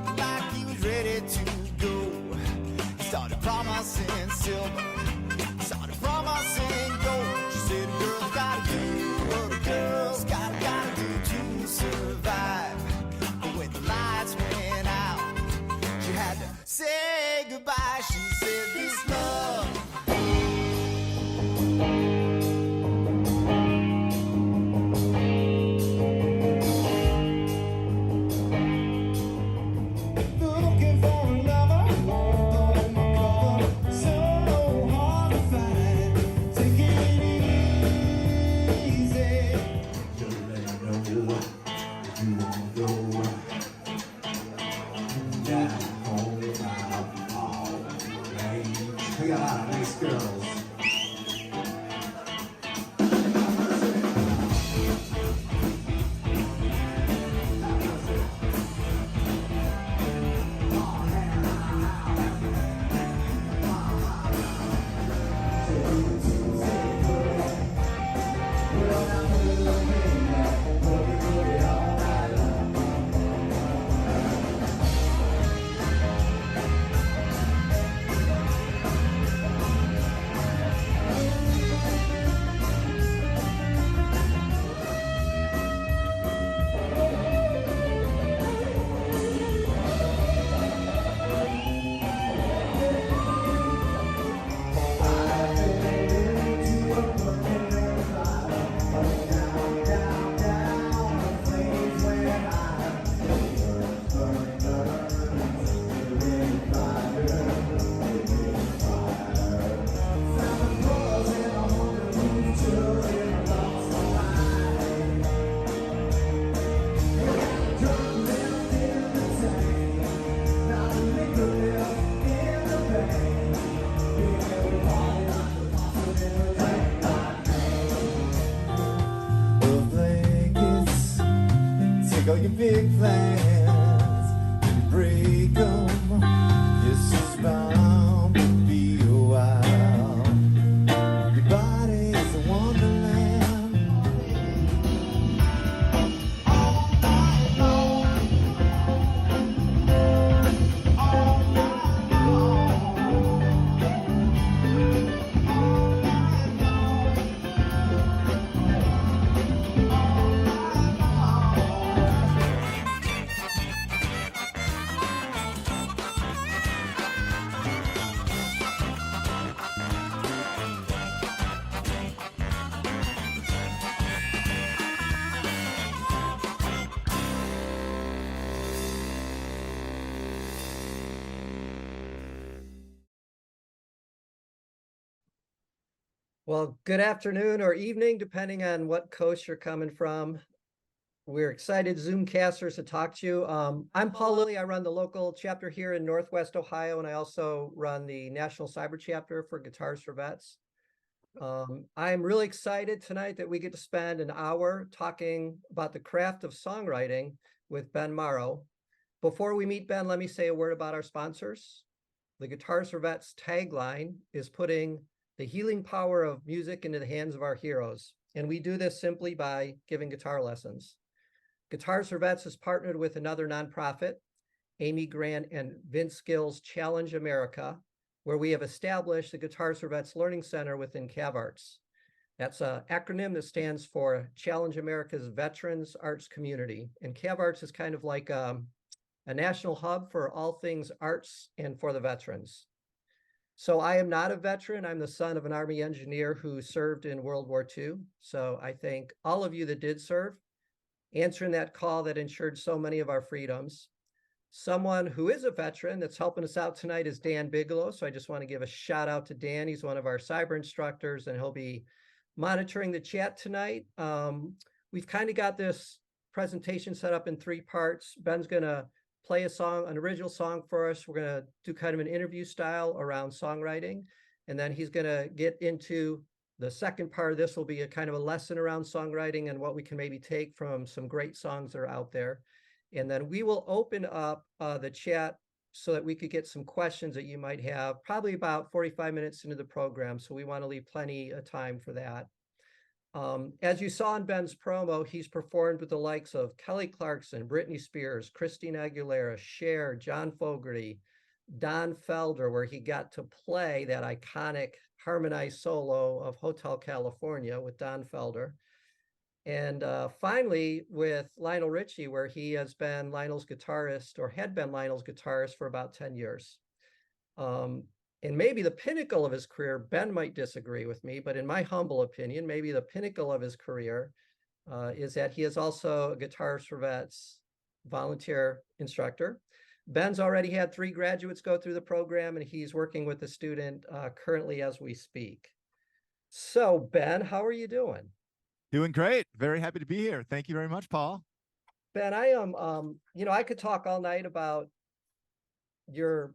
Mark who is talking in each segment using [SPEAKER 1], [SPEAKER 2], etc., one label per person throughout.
[SPEAKER 1] looked like he was ready to go. He started promising silver, he started promising gold. She said, a girl's gotta do what a girl's gotta do to survive. But when the lights went out, she had to say goodbye. She said, this love. Looking for a lover, on my cover, so hard to find. Take it easy.
[SPEAKER 2] Just let me know if you wanna go down home without all range. We got a lot of nice girls.
[SPEAKER 1] Take all your big plans and break them. This is bound to be a while. Your body's a wonderland. All night long. All night long. All night long.
[SPEAKER 3] Well, good afternoon or evening, depending on what coast you're coming from. We're excited Zoomcasters to talk to you. I'm Paul Lilly. I run the local chapter here in Northwest Ohio, and I also run the national cyber chapter for Guitarists for Vets. I'm really excited tonight that we get to spend an hour talking about the craft of songwriting with Ben Mauro. Before we meet Ben, let me say a word about our sponsors. The Guitarists for Vets tagline is putting the healing power of music into the hands of our heroes. And we do this simply by giving guitar lessons. Guitarists for Vets is partnered with another nonprofit, Amy Grant and Vince Gill's Challenge America, where we have established the Guitarists for Vets Learning Center within CAVARTS. That's an acronym that stands for Challenge America's Veterans Arts Community. And CAVARTS is kind of like a national hub for all things arts and for the veterans. So I am not a veteran. I'm the son of an Army engineer who served in World War II. So I thank all of you that did serve, answering that call that ensured so many of our freedoms. Someone who is a veteran that's helping us out tonight is Dan Bigelow. So I just want to give a shout out to Dan. He's one of our cyber instructors, and he'll be monitoring the chat tonight. We've kind of got this presentation set up in 3 parts. Ben's going to play a song, an original song for us. We're going to do kind of an interview style around songwriting. And then he's going to get into the second part of this will be a kind of a lesson around songwriting and what we can maybe take from some great songs that are out there. And then we will open up the chat so that we could get some questions that you might have, probably about 45 minutes into the program. So we want to leave plenty of time for that. As you saw in Ben's promo, he's performed with the likes of Kelly Clarkson, Britney Spears, Christina Aguilera, Cher, John Fogerty, Don Felder, where he got to play that iconic harmonized solo of Hotel California with Don Felder. And finally, with Lionel Richie, where he has been Lionel's guitarist or had been Lionel's guitarist for about 10 years. And maybe the pinnacle of his career, Ben might disagree with me, but in my humble opinion, maybe the pinnacle of his career is that he is also a Guitarist for Vets volunteer instructor. Ben's already had 3 graduates go through the program, and he's working with a student currently as we speak. So, Ben, how are you doing?
[SPEAKER 4] Doing great. Very happy to be here. Thank you very much, Paul.
[SPEAKER 3] Ben, I am, I could talk all night about your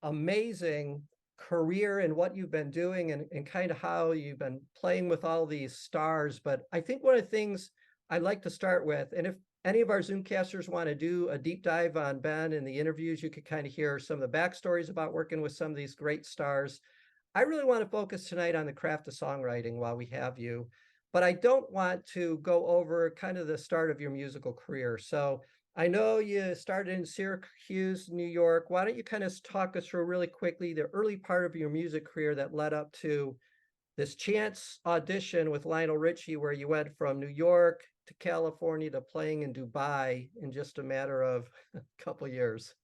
[SPEAKER 3] amazing career and what you've been doing and kind of how you've been playing with all these stars. But I think one of the things I'd like to start with, and if any of our Zoomcasters want to do a deep dive on Ben in the interviews, you could kind of hear some of the backstories about working with some of these great stars. I really want to focus tonight on the craft of songwriting while we have you. But I don't want to go over kind of the start of your musical career. So I know you started in Syracuse, New York. Why don't you kind of talk us through really quickly the early part of your music career that led up to this chance audition with Lionel Richie, where you went from New York to California to playing in Dubai in just a matter of a couple of years.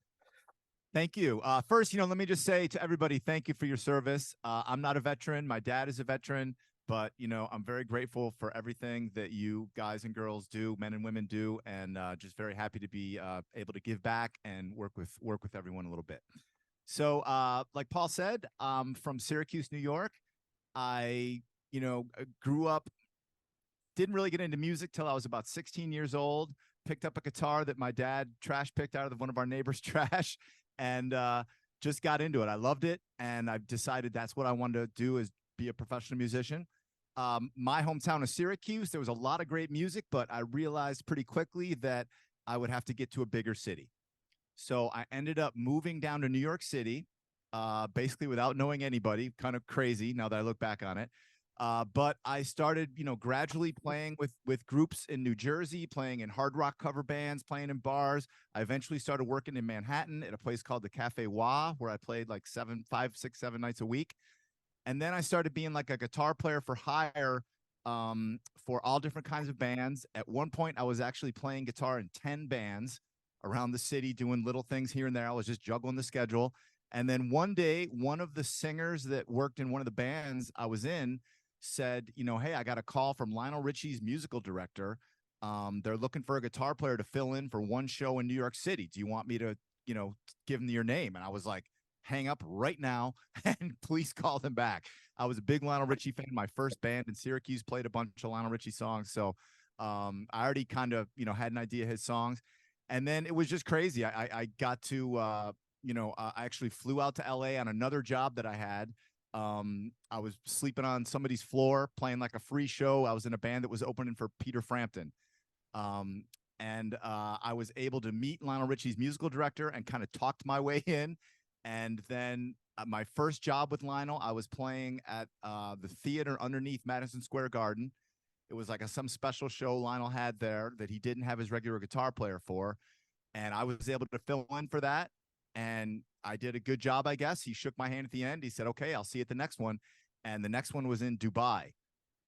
[SPEAKER 4] Thank you. First, let me just say to everybody, thank you for your service. I'm not a veteran. My dad is a veteran. But, I'm very grateful for everything that you guys and girls do, men and women do, and just very happy to be able to give back and work with everyone a little bit. So like Paul said, I'm from Syracuse, New York. I, grew up, didn't really get into music till I was about 16 years old, picked up a guitar that my dad trash picked out of one of our neighbors' trash, and just got into it. I loved it, and I've decided that's what I wanted to do, is be a professional musician. My hometown of Syracuse, there was a lot of great music, but I realized pretty quickly that I would have to get to a bigger city. So I ended up moving down to New York City, basically without knowing anybody, kind of crazy now that I look back on it. But I started, gradually playing with groups in New Jersey, playing in hard rock cover bands, playing in bars. I eventually started working in Manhattan at a place called the CAVARTS, where I played like 5, 6, 7 nights a week. And then I started being like a guitar player for hire for all different kinds of bands. At one point, I was actually playing guitar in 10 bands around the city, doing little things here and there. I was just juggling the schedule. And then one day, one of the singers that worked in one of the bands I was in said, hey, I got a call from Lionel Richie's musical director. They're looking for a guitar player to fill in for one show in New York City. Do you want me to, give them your name? And I was like, hang up right now and please call them back. I was a big Lionel Richie fan. My first band in Syracuse played a bunch of Lionel Richie songs. So I already kind of, had an idea of his songs. And then it was just crazy. I got to, I actually flew out to LA on another job that I had. I was sleeping on somebody's floor, playing like a free show. I was in a band that was opening for Peter Frampton. And I was able to meet Lionel Richie's musical director and kind of talked my way in. And then my first job with Lionel, I was playing at the theater underneath Madison Square Garden. It was like some special show Lionel had there that he didn't have his regular guitar player for. And I was able to fill in for that. And I did a good job, I guess. He shook my hand at the end. He said, okay, I'll see you at the next one. And the next one was in Dubai.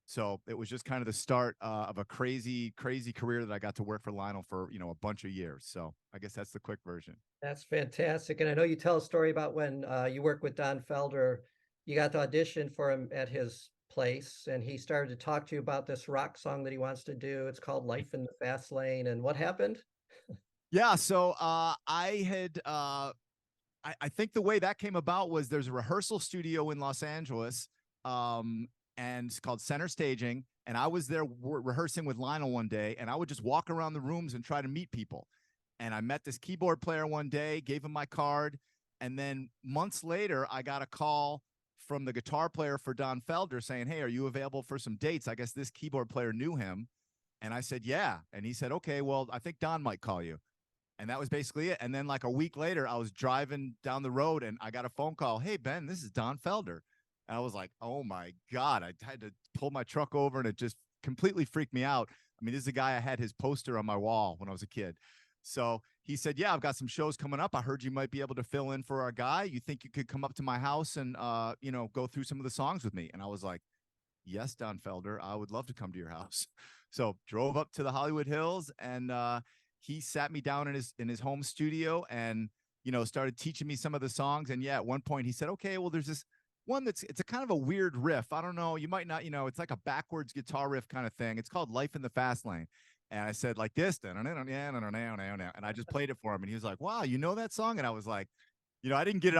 [SPEAKER 4] So it was just kind of the start of a crazy, crazy career that I got to work for Lionel for, a bunch of years. So I guess that's the quick version.
[SPEAKER 3] That's fantastic. And I know you tell a story about when you worked with Don Felder, you got to audition for him at his place, and he started to talk to you about this rock song that he wants to do. It's called Life in the Fast Lane. And what happened?
[SPEAKER 4] Yeah. So I think the way that came about was there's a rehearsal studio in Los Angeles, and it's called Center Staging. And I was there rehearsing with Lionel one day, and I would just walk around the rooms and try to meet people. And I met this keyboard player one day, gave him my card. And then months later, I got a call from the guitar player for Don Felder saying, hey, are you available for some dates? I guess this keyboard player knew him. And I said, yeah. And he said, okay, well, I think Don might call you. And that was basically it. And then like a week later, I was driving down the road and I got a phone call. Hey, Ben, this is Don Felder. And I was like, oh my God, I had to pull my truck over, and it just completely freaked me out. I mean, this is a guy, I had his poster on my wall when I was a kid. So he said, yeah, I've got some shows coming up. I heard you might be able to fill in for our guy. You think you could come up to my house and, go through some of the songs with me? And I was like, yes, Don Felder, I would love to come to your house. So drove up to the Hollywood Hills, and he sat me down in his home studio and, started teaching me some of the songs. And yeah, at one point he said, okay, well, there's this one it's a kind of a weird riff. I don't know. You might not, it's like a backwards guitar riff kind of thing. It's called Life in the Fast Lane. And I said like this, and I just played it for him. And he was like, wow, you know that song? And I was like, I didn't get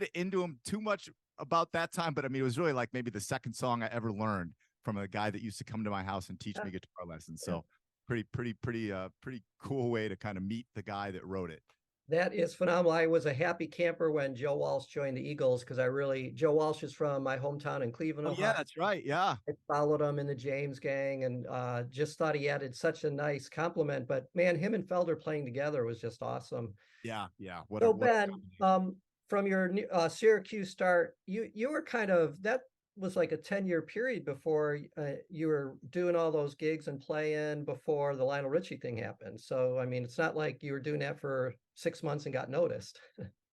[SPEAKER 4] it into him too much about that time, but I mean, it was really like maybe the second song I ever learned from a guy that used to come to my house and teach me guitar lessons. So pretty cool way to kind of meet the guy that wrote it.
[SPEAKER 3] That is phenomenal. I was a happy camper when Joe Walsh joined the Eagles because Joe Walsh is from my hometown in Cleveland,
[SPEAKER 4] Oh,
[SPEAKER 3] Ohio.
[SPEAKER 4] yeah, that's right. Yeah.
[SPEAKER 3] I followed him in the James Gang and just thought he added such a nice compliment. But man, him and Felder playing together was just awesome.
[SPEAKER 4] Yeah. Yeah.
[SPEAKER 3] So Ben, from your Syracuse start, you were that was like a 10-year period before you were doing all those gigs and playing before the Lionel Richie thing happened. So, I mean, it's not like you were doing that for 6 months and got noticed.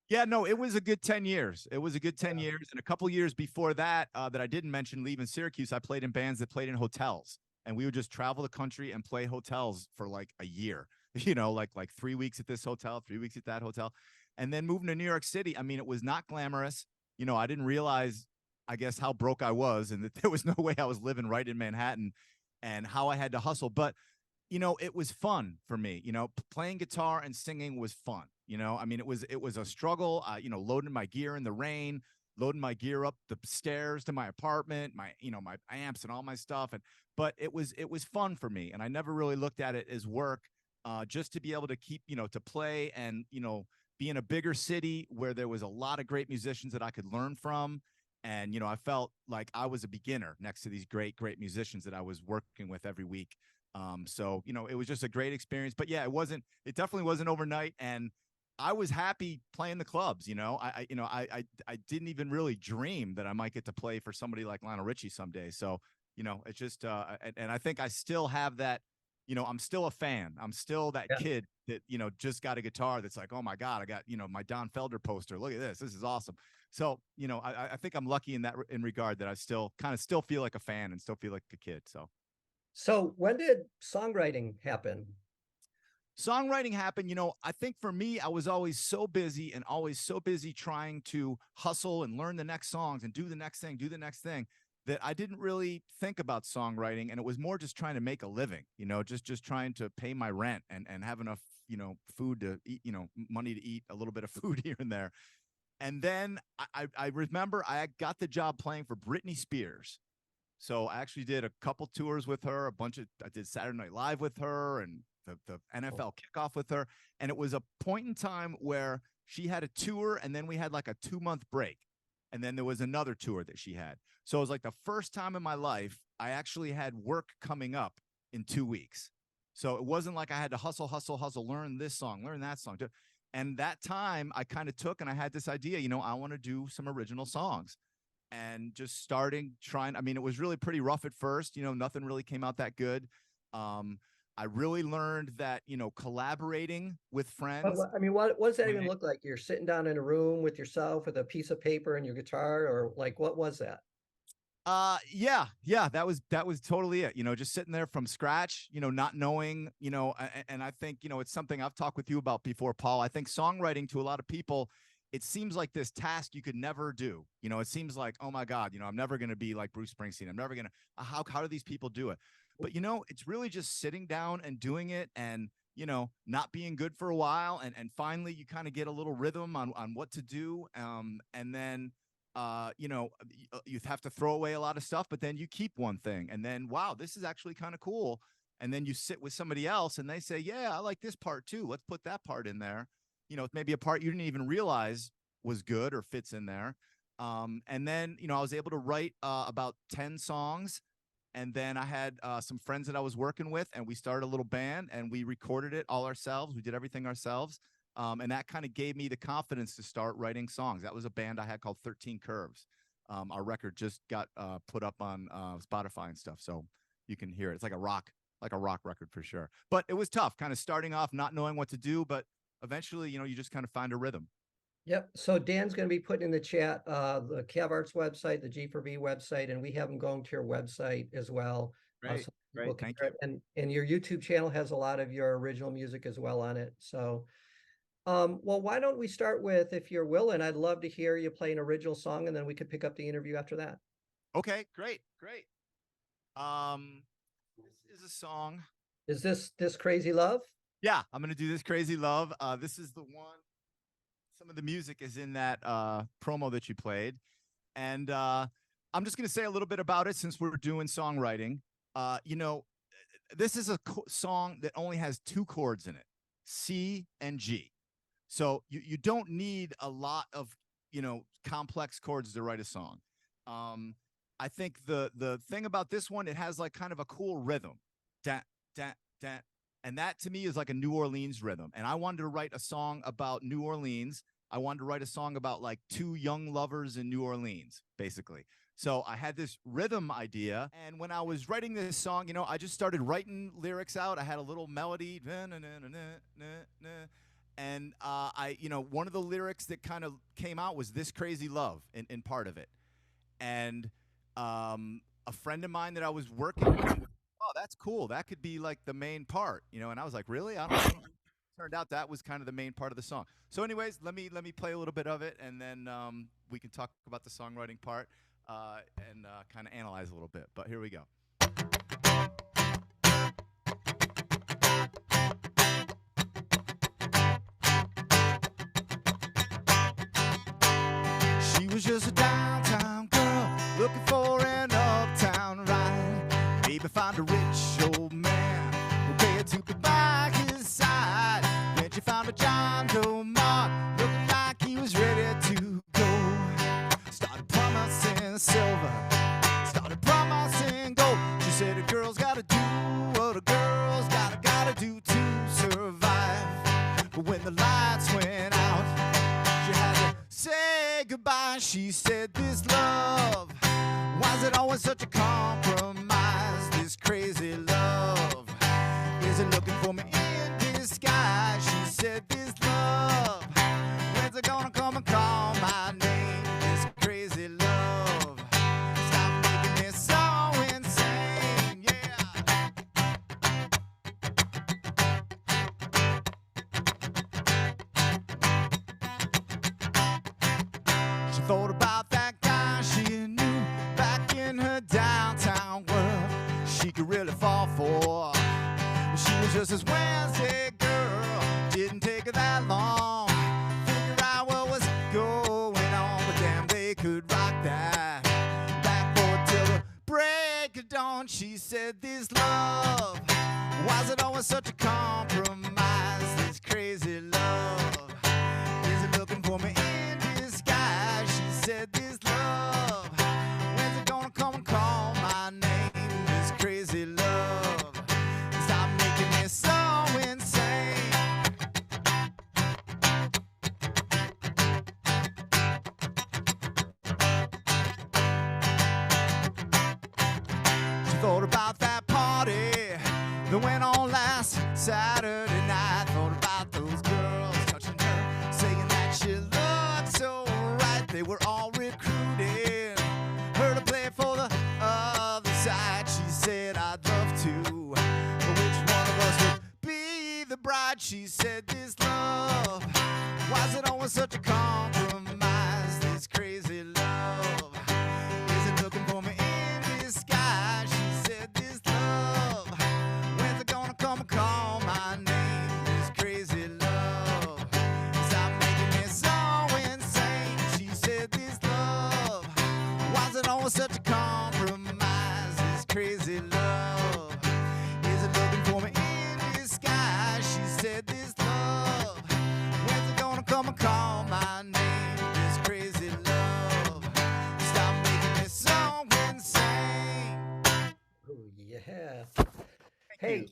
[SPEAKER 4] Yeah, no, it was a good 10 years. It was a good 10 years. And a couple years before that, that I didn't mention leaving Syracuse, I played in bands that played in hotels. And we would just travel the country and play hotels for like a year, like 3 weeks at this hotel, 3 weeks at that hotel. And then moving to New York City, I mean, it was not glamorous. I didn't realize, I guess, how broke I was and that there was no way I was living right in Manhattan and how I had to hustle. But, it was fun for me. Playing guitar and singing was fun. I mean, it was a struggle, loading my gear in the rain, loading my gear up the stairs to my apartment, my amps and all my stuff. But it was fun for me. And I never really looked at it as work, just to be able to keep, to play and, be in a bigger city where there was a lot of great musicians that I could learn from. And, I felt like I was a beginner next to these great musicians that I was working with every week. So, it was just a great experience. But yeah, it definitely wasn't overnight. And I was happy playing the clubs. I didn't even really dream that I might get to play for somebody like Lionel Richie someday. So, it's just, and I think I still have that. I'm still a fan. I'm still that kid that, just got a guitar that's like, oh my God, I got, my Don Felder poster. Look at this. This is awesome. So, I think I'm lucky in regard that I still feel like a fan and still feel like a kid.
[SPEAKER 3] So when did songwriting happen?
[SPEAKER 4] Songwriting happened, I think for me, I was always so busy trying to hustle and learn the next songs and do the next thing that I didn't really think about songwriting. And it was more just trying to make a living, just trying to pay my rent and have enough, food to eat, money to eat a little bit of food here and there. And then I remember I got the job playing for Britney Spears. So I actually did a couple tours with her, I did Saturday Night Live with her and the NFL kickoff with her. And it was a point in time where she had a tour and then we had like a 2-month break. And then there was another tour that she had. So it was like the first time in my life I actually had work coming up in 2 weeks. So it wasn't like I had to hustle, learn this song, learn that song. And that time I kind of took and I had this idea, I want to do some original songs. And just trying. I mean, it was really pretty rough at first. Nothing really came out that good. I really learned that, collaborating with friends.
[SPEAKER 3] I mean, what does that even look like? You're sitting down in a room with yourself with a piece of paper and your guitar, or like, what was that?
[SPEAKER 4] Yeah, that was totally it. Just sitting there from scratch, not knowing, and I think, it's something I've talked with you about before, Paul. I think songwriting to a lot of people, it seems like this task you could never do. It seems like, oh my God, I'm never going to be like Bruce Springsteen. I'm never going to, how do these people do it? But, it's really just sitting down and doing it and, not being good for a while. And finally you kind of get a little rhythm on what to do. And then, you have to throw away a lot of stuff, but then you keep one thing and then, wow, this is actually kind of cool. And then you sit with somebody else and they say, yeah, I like this part too. Let's put that part in there. Maybe a part you didn't even realize was good or fits in there. And then, I was able to write about 10 songs. And then I had some friends that I was working with and we started a little band and we recorded it all ourselves. We did everything ourselves. And that kind of gave me the confidence to start writing songs. That was a band I had called 13 Curves. Our record just got put up on Spotify and stuff. So you can hear it. It's like a rock record for sure. But it was tough, kind of starting off, not knowing what to do, but eventually, you know, you just kind of find a rhythm.
[SPEAKER 3] Yep. So Dan's going to be putting in the chat the CAVARTS website, the G4V website, and we have them going to your website as well.
[SPEAKER 4] Great,
[SPEAKER 3] so
[SPEAKER 4] great,
[SPEAKER 3] people can
[SPEAKER 4] thank
[SPEAKER 3] hear
[SPEAKER 4] you.
[SPEAKER 3] it. And your YouTube channel has a lot of your original music as well on it. So, well, why don't we start with, if you're willing, I'd love to hear you play an original song, and then we could pick up the interview after that.
[SPEAKER 4] Okay, great. This is a song.
[SPEAKER 3] Is this Crazy Love?
[SPEAKER 4] Yeah, I'm gonna do This Crazy Love. This is the one. Some of the music is in that promo that you played. And I'm just going to say a little bit about it since we're doing songwriting. You know, this is a song that only has 2 chords in it, C and G. So you don't need a lot of, you know, complex chords to write a song. I think the thing about this one, it has like kind of a cool rhythm. Da, da, da. And that to me is like a New Orleans rhythm. And I wanted to write a song about New Orleans. I wanted to write a song about like 2 young lovers in New Orleans, basically. So I had this rhythm idea. And when I was writing this song, you know, I just started writing lyrics out. I had a little melody. And you know, one of the lyrics that kind of came out was This Crazy Love in part of it. And a friend of mine that I was working with, oh, that's cool. That could be like the main part, you know? And I was like, really? I don't know. Turned out that was kind of the main part of the song. So anyways, let me play a little bit of it, and then we can talk about the songwriting part and kind of analyze a little bit. But here we go. She was just a downtown girl looking for an uptown ride. Maybe find a rich old man who'll pay her to be by his side. Then she found a John Doe Mark looking like he was ready to go. Started promising silver, started promising gold. She said a girl's gotta do what a girl's gotta do to survive. But when the lights went out, she had to say goodbye. She said, this love, why's it always such a compromise? This crazy love, is it looking for me in disguise? She said, this love, when's it gonna come and call my name? This crazy love, stop making me so insane, yeah. She thought about that guy she knew back in her downtown world. She could really fall for. She was just this Wednesday girl. Didn't take her that long. Figure out what was going on. But damn, they could rock that backboard till the break of dawn. She said, this love, why's it always such a compromise? This crazy love, is it looking for me in disguise? She said, this love, when's it gonna come and call my name? This crazy love, stop making me so insane. She thought about that party that went on last Saturday night. Thought about those girls touching her, saying that she looked so right. They were all recruiting her to play for the other side. She said, I'd love to, but which one of us would be the bride? She said, this love, why's it always such a compromise? This crazy love, is it looking for me in disguise? She said, this love, when's it gonna come and call my name? This crazy love, stop making me so insane. She said, this love, why's it always such a compromise? This crazy love, is it looking for me in disguise? She said, this love, when's it gonna come and call my name? This crazy love, stop making me so insane.
[SPEAKER 3] Oh, yeah.
[SPEAKER 4] Thank
[SPEAKER 3] Hey,
[SPEAKER 4] you.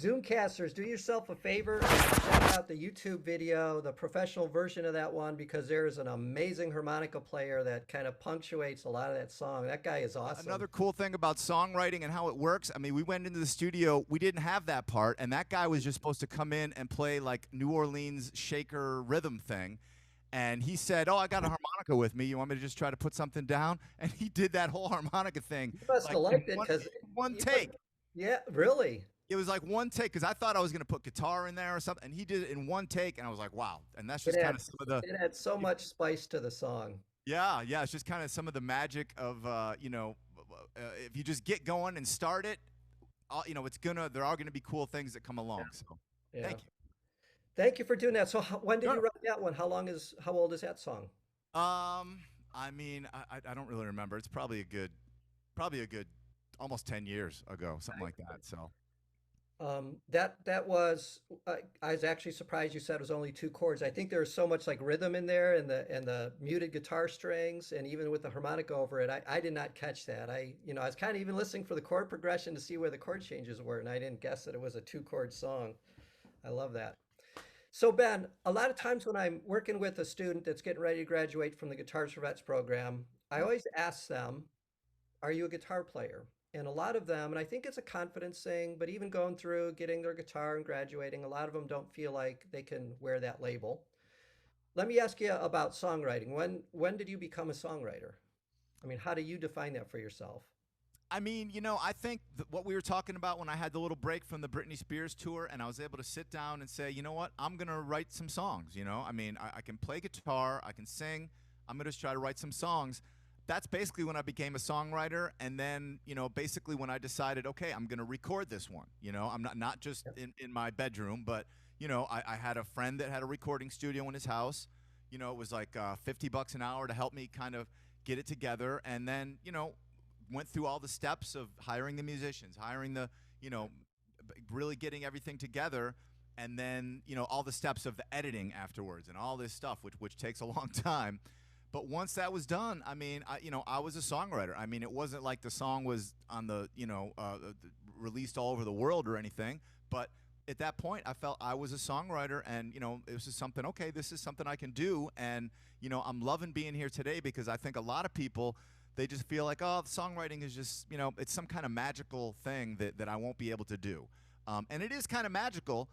[SPEAKER 3] Zoomcasters, do yourself a favor and check out the YouTube video, the professional version of that one, because there's an amazing harmonica player that kind of punctuates a lot of that song. That guy is awesome.
[SPEAKER 4] Another cool thing about songwriting and how it works, I mean, we went into the studio, we didn't have that part, and that guy was just supposed to come in and play like New Orleans shaker rhythm thing. And he said, "Oh, I got a harmonica with me. You want me to just try to put something down?" And he did that whole harmonica thing.
[SPEAKER 3] You must have liked it because
[SPEAKER 4] one take.
[SPEAKER 3] Yeah, really.
[SPEAKER 4] It was like one take because I thought I was going to put guitar in there or something, and he did it in one take, and I was like, "Wow!" And that's just kind of some of the.
[SPEAKER 3] It had so much spice to the song.
[SPEAKER 4] Yeah, yeah, it's just kind of some of the magic of if you just get going and start it, there are gonna be cool things that come along. So,
[SPEAKER 3] Yeah.
[SPEAKER 4] thank you.
[SPEAKER 3] Thank you for doing that. So when did you
[SPEAKER 4] Sure.
[SPEAKER 3] write that one? How old is that song?
[SPEAKER 4] I mean, I don't really remember. It's probably a good, almost 10 years ago, something like that. So.
[SPEAKER 3] That was I was actually surprised you said it was only two chords. I think there's so much like rhythm in there and the muted guitar strings and even with the harmonica over it. I did not catch that. I was kind of even listening for the chord progression to see where the chord changes were, and I didn't guess that it was a two-chord song. I love that. So Ben, a lot of times when I'm working with a student that's getting ready to graduate from the Guitars for Vets program, I always ask them, "Are you a guitar player?" And a lot of them, and I think it's a confidence thing, but even going through getting their guitar and graduating, a lot of them don't feel like they can wear that label. Let me ask you about songwriting. When did you become a songwriter? I mean, how do you define that for yourself?
[SPEAKER 4] I mean, I think what we were talking about when I had the little break from the Britney Spears tour and I was able to sit down and say, you know what, I'm going to write some songs, I mean, I can play guitar, I can sing, I'm going to try to write some songs. That's basically when I became a songwriter. And then, basically when I decided, okay, I'm going to record this one, I'm not just in my bedroom, but, I had a friend that had a recording studio in his house. It was like $50 an hour to help me kind of get it together. And then, went through all the steps of hiring the musicians, hiring the, really getting everything together. And then, all the steps of the editing afterwards and all this stuff, which takes a long time. But once that was done, I mean, I was a songwriter. I mean, it wasn't like the song was on the, released all over the world or anything. But at that point, I felt I was a songwriter, and it was just something. Okay, this is something I can do, and I'm loving being here today because I think a lot of people, they just feel like, oh, songwriting is just, it's some kind of magical thing that I won't be able to do. And it is kind of magical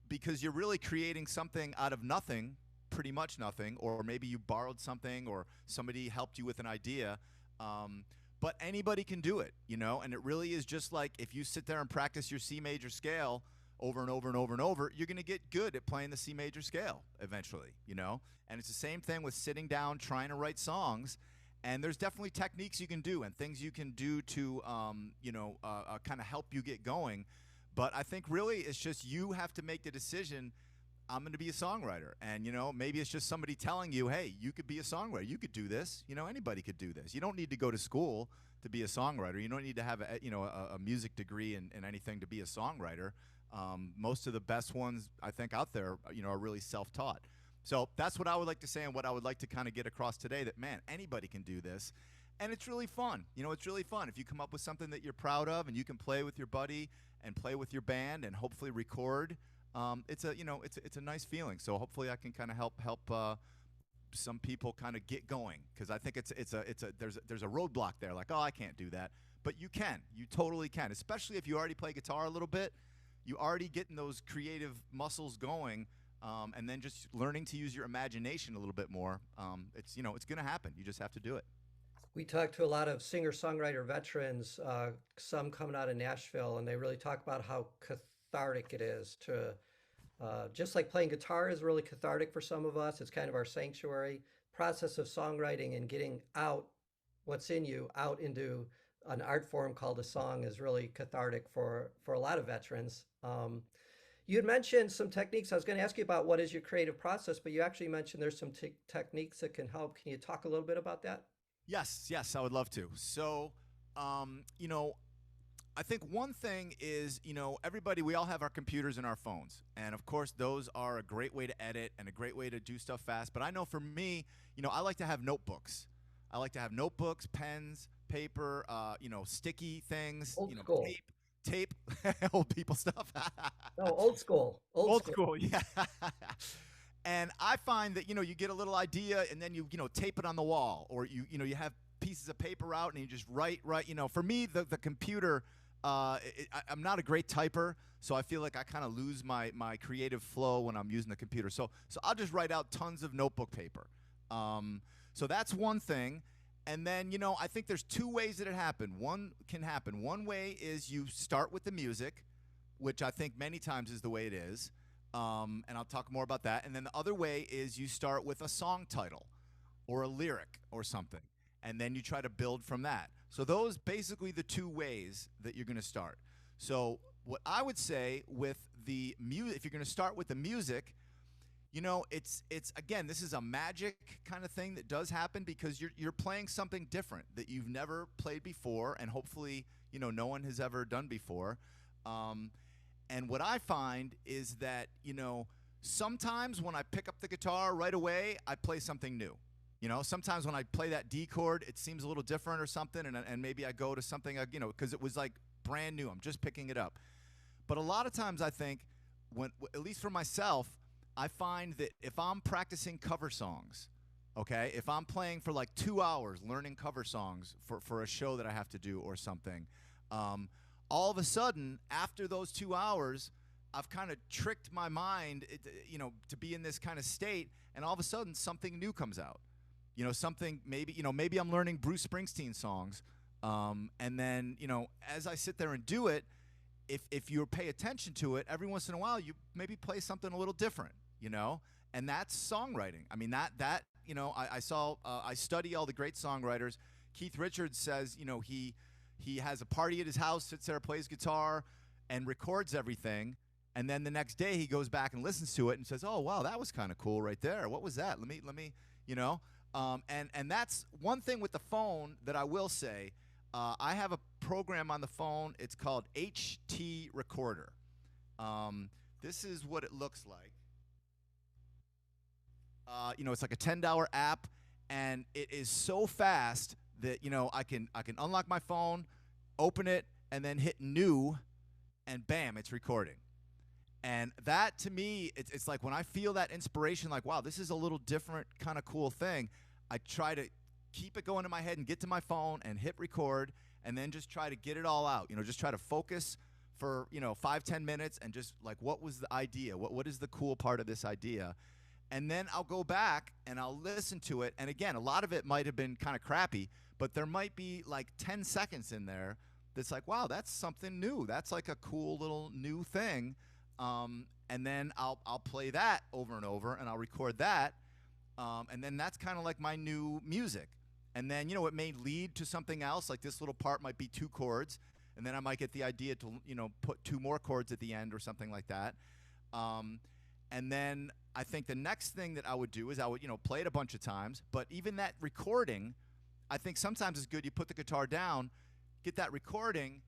[SPEAKER 4] because you're really creating something out of nothing. Pretty much nothing, or maybe you borrowed something or somebody helped you with an idea, but anybody can do it, and it really is just like if you sit there and practice your C major scale over and over and over and over, you're going to get good at playing the C major scale eventually, and it's the same thing with sitting down trying to write songs. And there's definitely techniques you can do and things you can do to kind of help you get going, but I think really it's just you have to make the decision. I'm going to be a songwriter. And, maybe it's just somebody telling you, hey, you could be a songwriter. You could do this. Anybody could do this. You don't need to go to school to be a songwriter. You don't need to have a music degree in anything to be a songwriter. Most of the best ones, I think, out there, are really self-taught. So that's what I would like to say and what I would like to kind of get across today, that, man, anybody can do this. And it's really fun. It's really fun. If you come up with something that you're proud of and you can play with your buddy and play with your band and hopefully record, it's a nice feeling. So hopefully I can kind of help some people kind of get going, because I think there's a roadblock there, like, oh, I can't do that, but you totally can, especially if you already play guitar a little bit. You already getting those creative muscles going, and then just learning to use your imagination a little bit more. It's gonna happen. You just have to do it.
[SPEAKER 3] We talked to a lot of singer-songwriter veterans, some coming out of Nashville, and they really talk about how cathartic it is to just like playing guitar is really cathartic for some of us. It's kind of our sanctuary. Process of songwriting and getting out what's in you out into an art form called a song is really cathartic for a lot of veterans. You had mentioned some techniques. I was going to ask you about what is your creative process, but you actually mentioned there's some techniques that can help. Can you talk a little bit about that?
[SPEAKER 4] Yes, I would love to. So, I think one thing is, everybody, we all have our computers and our phones. And of course, those are a great way to edit and a great way to do stuff fast. But I know for me, I like to have notebooks. I like to have notebooks, pens, paper, sticky things,
[SPEAKER 3] Old school.
[SPEAKER 4] tape, old people stuff.
[SPEAKER 3] No, old school.
[SPEAKER 4] Old school, yeah. And I find that, you get a little idea and then you tape it on the wall, or you have pieces of paper out and you just write. For me, the computer, I'm not a great typer, so I feel like I kind of lose my creative flow when I'm using the computer. So I'll just write out tons of notebook paper. So that's one thing. And then, I think there's two ways that it can happen. One way is you start with the music, which I think many times is the way it is. And I'll talk more about that. And then the other way is you start with a song title or a lyric or something, and then you try to build from that. So those basically the two ways that you're going to start. So what I would say with the music, if you're going to start with the music, it's again, this is a magic kind of thing that does happen because you're playing something different that you've never played before, and hopefully, no one has ever done before. And what I find is that, sometimes when I pick up the guitar right away, I play something new. Sometimes when I play that D chord, it seems a little different or something, and maybe I go to something, because it was like brand new. I'm just picking it up. But a lot of times I think, at least for myself, I find that if I'm practicing cover songs, okay, if I'm playing for like 2 hours learning cover songs for a show that I have to do or something, all of a sudden, after those 2 hours, I've kind of tricked my mind, to be in this kind of state, and all of a sudden, something new comes out. Something maybe I'm learning Bruce Springsteen songs, and then, as I sit there and do it, if you pay attention to it, every once in a while, you maybe play something a little different, and that's songwriting. I mean, I study all the great songwriters. Keith Richards says, he has a party at his house, sits there, plays guitar, and records everything. And then the next day he goes back and listens to it and says, "Oh, wow, that was kind of cool right there. What was that? Let me, and that's one thing with the phone that I will say. I have a program on the phone. It's called HT Recorder. This is what it looks like. It's like a $10 app, and it is so fast that I can unlock my phone, open it, and then hit new, and bam, it's recording. And that, to me, it's like when I feel that inspiration, like, wow, this is a little different kind of cool thing, I try to keep it going in my head and get to my phone and hit record, and then just try to get it all out. Just try to focus for 5-10 minutes and just like, what was the idea? What is the cool part of this idea? And then I'll go back and I'll listen to it. And again, a lot of it might have been kind of crappy, but there might be like 10 seconds in there that's like, wow, that's something new. That's like a cool little new thing. And then I'll play that over and over, and I'll record that. And then that's kind of like my new music. And then, it may lead to something else. Like this little part might be 2 chords, and then I might get the idea to, put 2 more chords at the end or something like that. And then I think the next thing that I would do is I would, play it a bunch of times. But even that recording, I think sometimes it's good you put the guitar down, get that recording,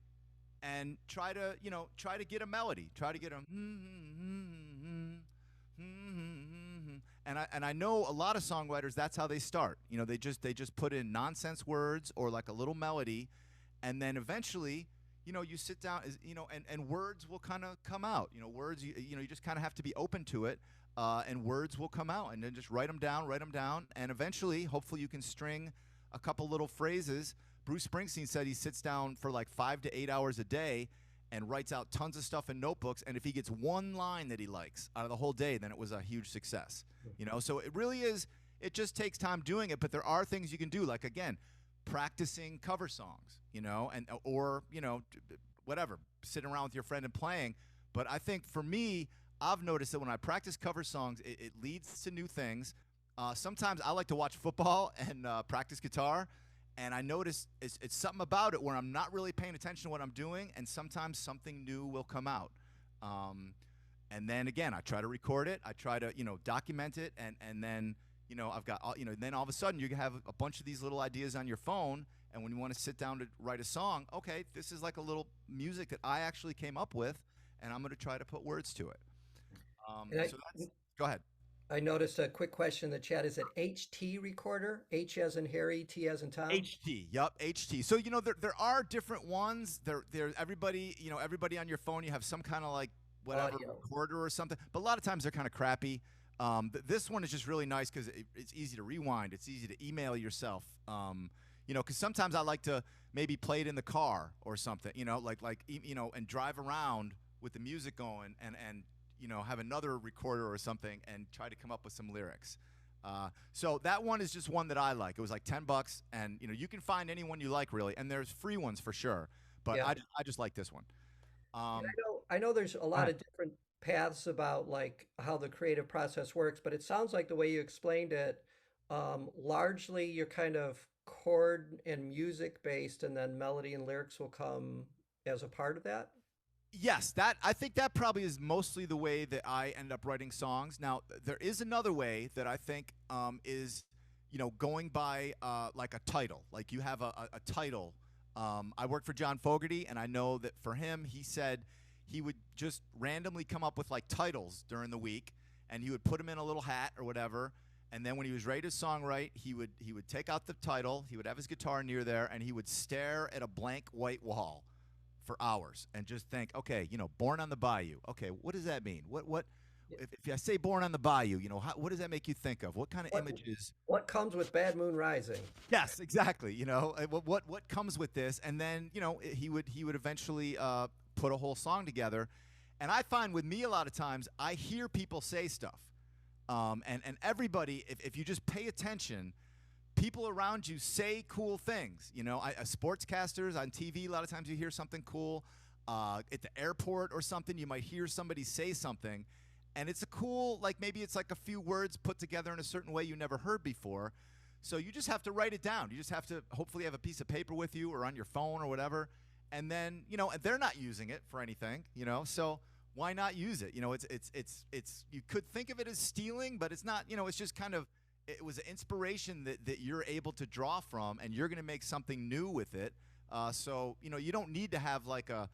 [SPEAKER 4] and try to get a melody. Try to get a and I know a lot of songwriters, that's how they start. They just put in nonsense words or like a little melody, and then eventually, you sit down, and words will kind of come out. Words, you just kind of have to be open to it, and words will come out, and then just write them down, and eventually, hopefully, you can string a couple little phrases. Bruce Springsteen said he sits down for like 5 to 8 hours a day and writes out tons of stuff in notebooks, and if he gets one line that he likes out of the whole day, then it was a huge success. So it really is, it just takes time doing it, but there are things you can do, like, again, practicing cover songs, or whatever, sitting around with your friend and playing. But I think for me, I've noticed that when I practice cover songs, it leads to new things. Sometimes I like to watch football and practice guitar, and I notice it's something about it where I'm not really paying attention to what I'm doing, and sometimes something new will come out. And then again, I try to record it, I try to document it, and then I've got then all of a sudden you have a bunch of these little ideas on your phone, and when you want to sit down to write a song, okay, this is like a little music that I actually came up with, and I'm going to try to put words to it. So that's, go ahead.
[SPEAKER 3] I noticed a quick question in the chat. Is it HT recorder? H as in Harry, T as in Tom?
[SPEAKER 4] HT, yep, HT. So there are different ones. There everybody, everybody on your phone, you have some kind of like whatever
[SPEAKER 3] Audio.
[SPEAKER 4] recorder or something. But a lot of times they're kind of crappy. This one is just really nice because it's easy to rewind. It's easy to email yourself. Because sometimes I like to maybe play it in the car or something. And drive around with the music going and have another recorder or something and try to come up with some lyrics. So that one is just one that I like. It was like $10, and you can find any one you like really, and there's free ones for sure. But
[SPEAKER 3] Yeah.
[SPEAKER 4] I just like this one.
[SPEAKER 3] And I know there's a lot of different paths about like how the creative process works, but it sounds like the way you explained it, largely you're kind of chord and music based, and then melody and lyrics will come as a part of that.
[SPEAKER 4] Yes, that I think that probably is mostly the way that I end up writing songs. Now, there is another way that I think is, going by like a title. Like you have a title. I work for John Fogerty, and I know that for him, he said he would just randomly come up with like titles during the week, and he would put them in a little hat or whatever. And then when he was ready to songwrite, he would take out the title, he would have his guitar near there, and he would stare at a blank white wall for hours and just think, okay, Born on the Bayou. Okay, what does that mean? What if I say Born on the Bayou, what does that make you think of? What kind of images?
[SPEAKER 3] What comes with Bad Moon Rising?
[SPEAKER 4] Yes, exactly. What comes with this? And then, he would eventually put a whole song together. And I find with me a lot of times I hear people say stuff. And everybody, if you just pay attention, people around you say cool things. Sportscasters on TV, a lot of times you hear something cool. At the airport or something, you might hear somebody say something. And it's a cool, like maybe it's like a few words put together in a certain way you never heard before. So you just have to write it down. You just have to hopefully have a piece of paper with you or on your phone or whatever. And then, they're not using it for anything, so why not use it? It's you could think of it as stealing, but it's not, it's just kind of, it was an inspiration that you're able to draw from, and you're going to make something new with it. So, you don't need to have like a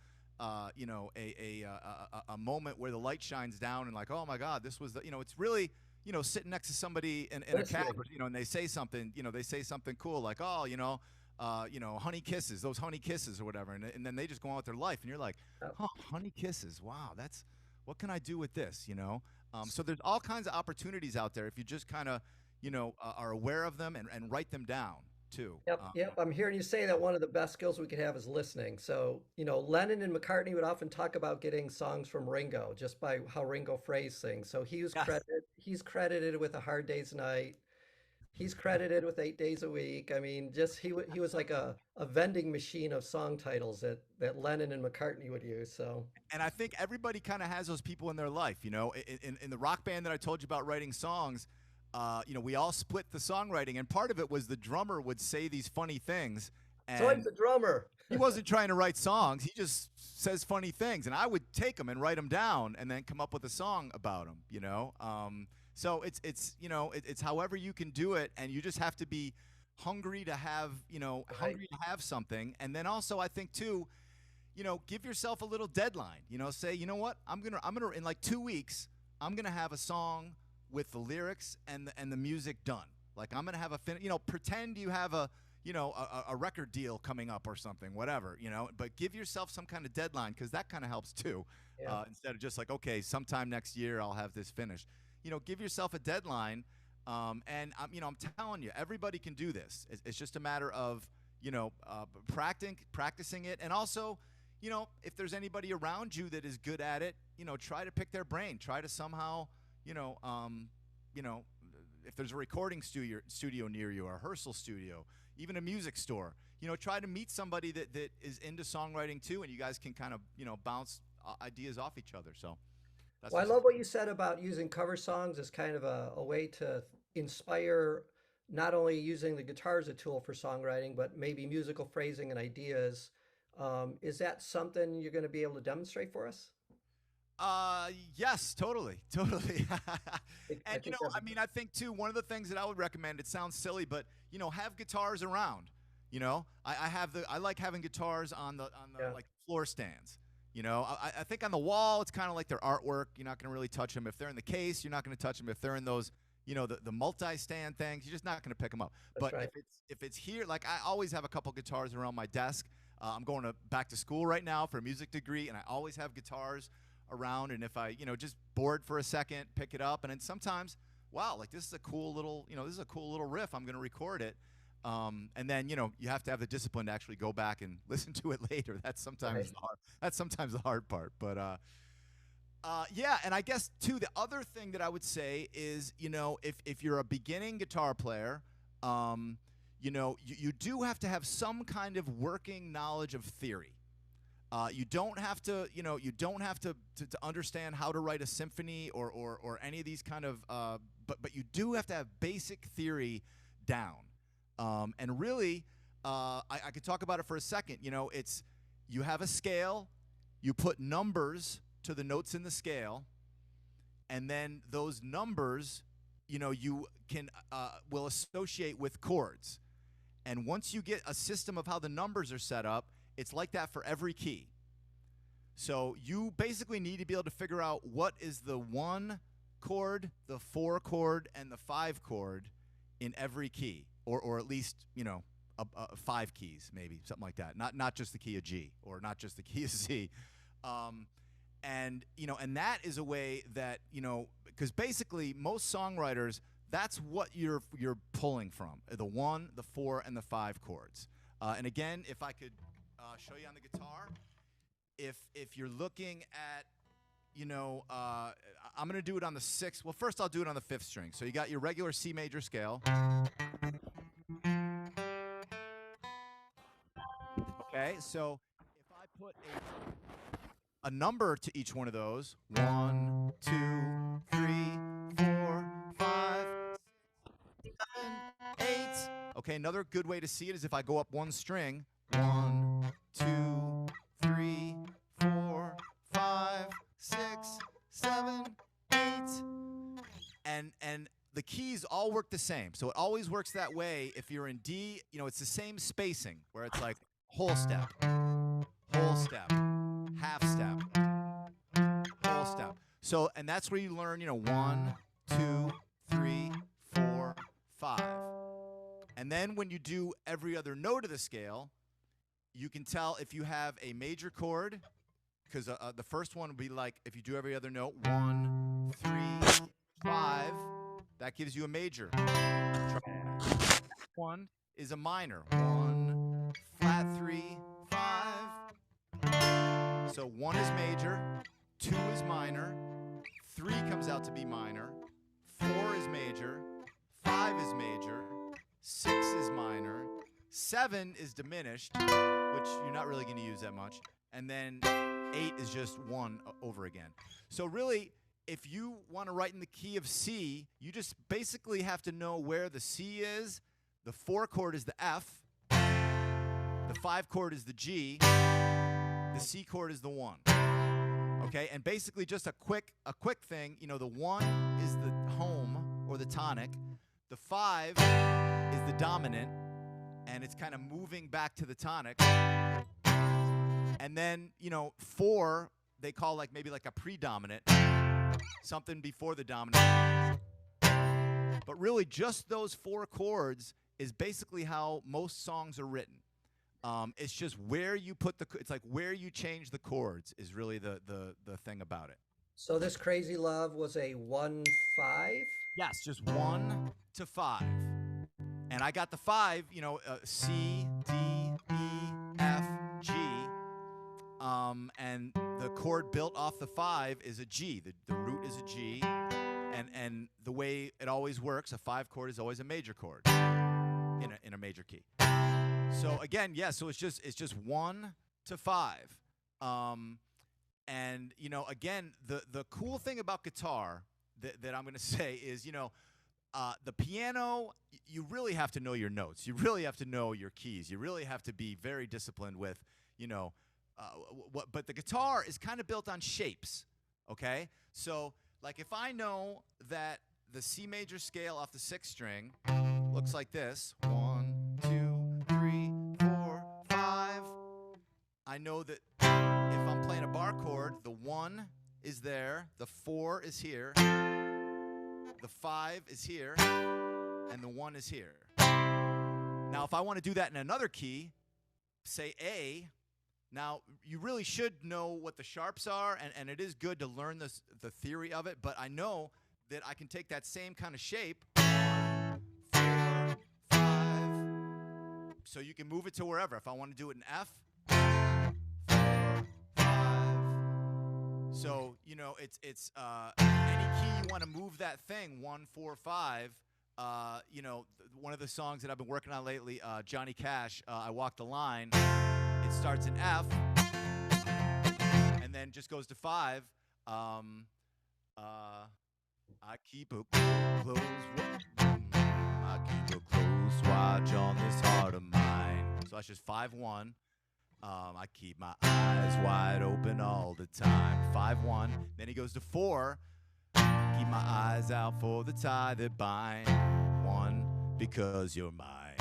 [SPEAKER 4] moment where the light shines down and like, oh my God, this was the, it's really, sitting next to somebody in a cab, and they say something, cool, like, oh, honey kisses, those honey kisses or whatever. And then they just go on with their life, and you're like, huh, honey kisses. Wow. What can I do with this? So there's all kinds of opportunities out there if you just kind of, are aware of them and write them down too.
[SPEAKER 3] Yep. I'm hearing you say that one of the best skills we could have is listening. So, Lennon and McCartney would often talk about getting songs from Ringo just by how Ringo phrased things. So he's credited with A Hard Day's Night. He's credited with 8 Days a Week. I mean, just he was like a vending machine of song titles that Lennon and McCartney would use. So,
[SPEAKER 4] and I think everybody kind of has those people in their life. In the rock band that I told you about writing songs, we all split the songwriting, and part of it was the drummer would say these funny things. And
[SPEAKER 3] so I'm the drummer.
[SPEAKER 4] He wasn't trying to write songs. He just says funny things, and I would take them and write them down, and then come up with a song about them. So it's however you can do it, and you just have to be hungry to have hungry to have something. And then also I think too, give yourself a little deadline. Say, you know what, I'm gonna in like 2 weeks I'm gonna have a song with the lyrics and the music done. Like I'm gonna have pretend you have a record deal coming up or something, whatever, but give yourself some kind of deadline, because that kind of helps too.
[SPEAKER 3] Yeah.
[SPEAKER 4] Instead of just like, okay, sometime next year I'll have this finished. Give yourself a deadline. And I'm telling you, everybody can do this. It's just a matter of, practicing it. And also, if there's anybody around you that is good at it, try to pick their brain, try to somehow, if there's a recording studio near you, or a rehearsal studio, even a music store, try to meet somebody that is into songwriting too. And you guys can kind of, bounce ideas off each other. So.
[SPEAKER 3] Well, I love what you said about using cover songs as kind of a way to inspire, not only using the guitar as a tool for songwriting, but maybe musical phrasing and ideas. Is that something you're going to be able to demonstrate for us?
[SPEAKER 4] Yes, totally. And
[SPEAKER 3] I
[SPEAKER 4] I think too, one of the things that I would recommend, it sounds silly, but have guitars around. I like having guitars on the
[SPEAKER 3] Yeah.
[SPEAKER 4] like floor stands. You know, I think on the wall, it's kind of like their artwork. You're not going to really touch them. If they're in the case, you're not going to touch them. If they're in those, you know, the multi-stand things, you're just not going to pick them up.
[SPEAKER 3] That's
[SPEAKER 4] But
[SPEAKER 3] right.
[SPEAKER 4] if it's here, like I always have a couple guitars around my desk. I'm going back to school right now for a music degree, and I always have guitars around. And if I, you know, just bored for a second, pick it up. And then sometimes, wow, like this is a cool little, you know, this is a cool little riff. I'm going to record it. And then, you know, you have to have the discipline to actually go back and listen to it later. That's sometimes the hard part. But yeah, and I guess too, the other thing that I would say is, you know, if you're a beginning guitar player, you know, you do have to have some kind of working knowledge of theory. You don't have to, you know, you don't have to understand how to write a symphony or any of these kind of, but you do have to have basic theory down. And really, I could talk about it for a second. You know, it's, you have a scale, you put numbers to the notes in the scale, and then those numbers, you know, you can, will associate with chords. And once you get a system of how the numbers are set up, it's like that for every key. So you basically need to be able to figure out what is the 1 chord, the 4 chord, and the 5 chord in every key, or at least, you know, 5 keys, maybe something like that. Not just the key of G, or not just the key of C. And you know, and that is a way that, you know, because basically most songwriters, that's what you're pulling from, the 1, the 4, and the 5 chords. And again, if I could show you on the guitar, if you're looking at, you know, I'm going to do it on the 6th. Well, first I'll do it on the 5th string. So you got your regular C major scale. Okay, so if I put a number to each one of those, 1, 2, 3, 4, 5, 6, 7, 8. Okay, another good way to see it is if I go up 1 string, 1, 2, 3, 4, 5, 6, 7, 8. And the keys all work the same. So it always works that way. If you're in D, you know, it's the same spacing where it's like whole step, half step, whole step. So, and that's where you learn, you know, 1, 2, 3, 4, 5. And then when you do every other note of the scale, you can tell if you have a major chord, because the first one would be like, if you do every other note, 1, 3, 5, that gives you a major. One is a minor. 1, flat 3, 5. So 1 is major, 2 is minor, 3 comes out to be minor, 4 is major, 5 is major, 6 is minor, 7 is diminished, which you're not really going to use that much, and then 8 is just 1 over again. So really, if you want to write in the key of C, you just basically have to know where the C is, the 4 chord is the F, the 5 chord is the G, the C chord is the 1. Okay, and basically just a quick thing, you know, the 1 is the home or the tonic, the 5 is the dominant, and it's kind of moving back to the tonic. And then, you know, 4 they call like maybe like a predominant, something before the dominant. But really just those 4 chords is basically how most songs are written. It's just where you put it's like where you change the chords is really the thing about it.
[SPEAKER 3] So this Crazy Love was a 1-5?
[SPEAKER 4] Yes, just 1 to 5. And I got the 5, you know, C, D, E, F, G. And the chord built off the 5 is a G. The root is a G. And the way it always works, a 5 chord is always a major chord in a major key. So again, yeah, so it's just 1 to 5. And you know, again, the cool thing about guitar that I'm going to say is, you know, the piano, you really have to know your notes. You really have to know your keys. You really have to be very disciplined with, you know, but the guitar is kind of built on shapes, okay? So, like if I know that the C major scale off the 6th string looks like this, 1, 2, 3, 4, 5, I know that if I'm playing a bar chord, the 1 is there, the 4 is here, the 5 is here, and the 1 is here. Now, if I want to do that in another key, say A, now you really should know what the sharps are, and it is good to learn the theory of it, but I know that I can take that same kind of shape, 1, 4, 5, so you can move it to wherever. If I want to do it in F, 4, 5. So, you know, it's any key you want to move that thing, 1, 4, 5. You know, one of the songs that I've been working on lately, Johnny Cash, I Walk the Line, it starts in F and then just goes to 5. I keep a close I keep a close watch on this heart of mine. So that's just 5-1. I keep my eyes wide open all the time. 5-1. Then he goes to 4. Keep my eyes out for the tie that bind. 1, because you're mine.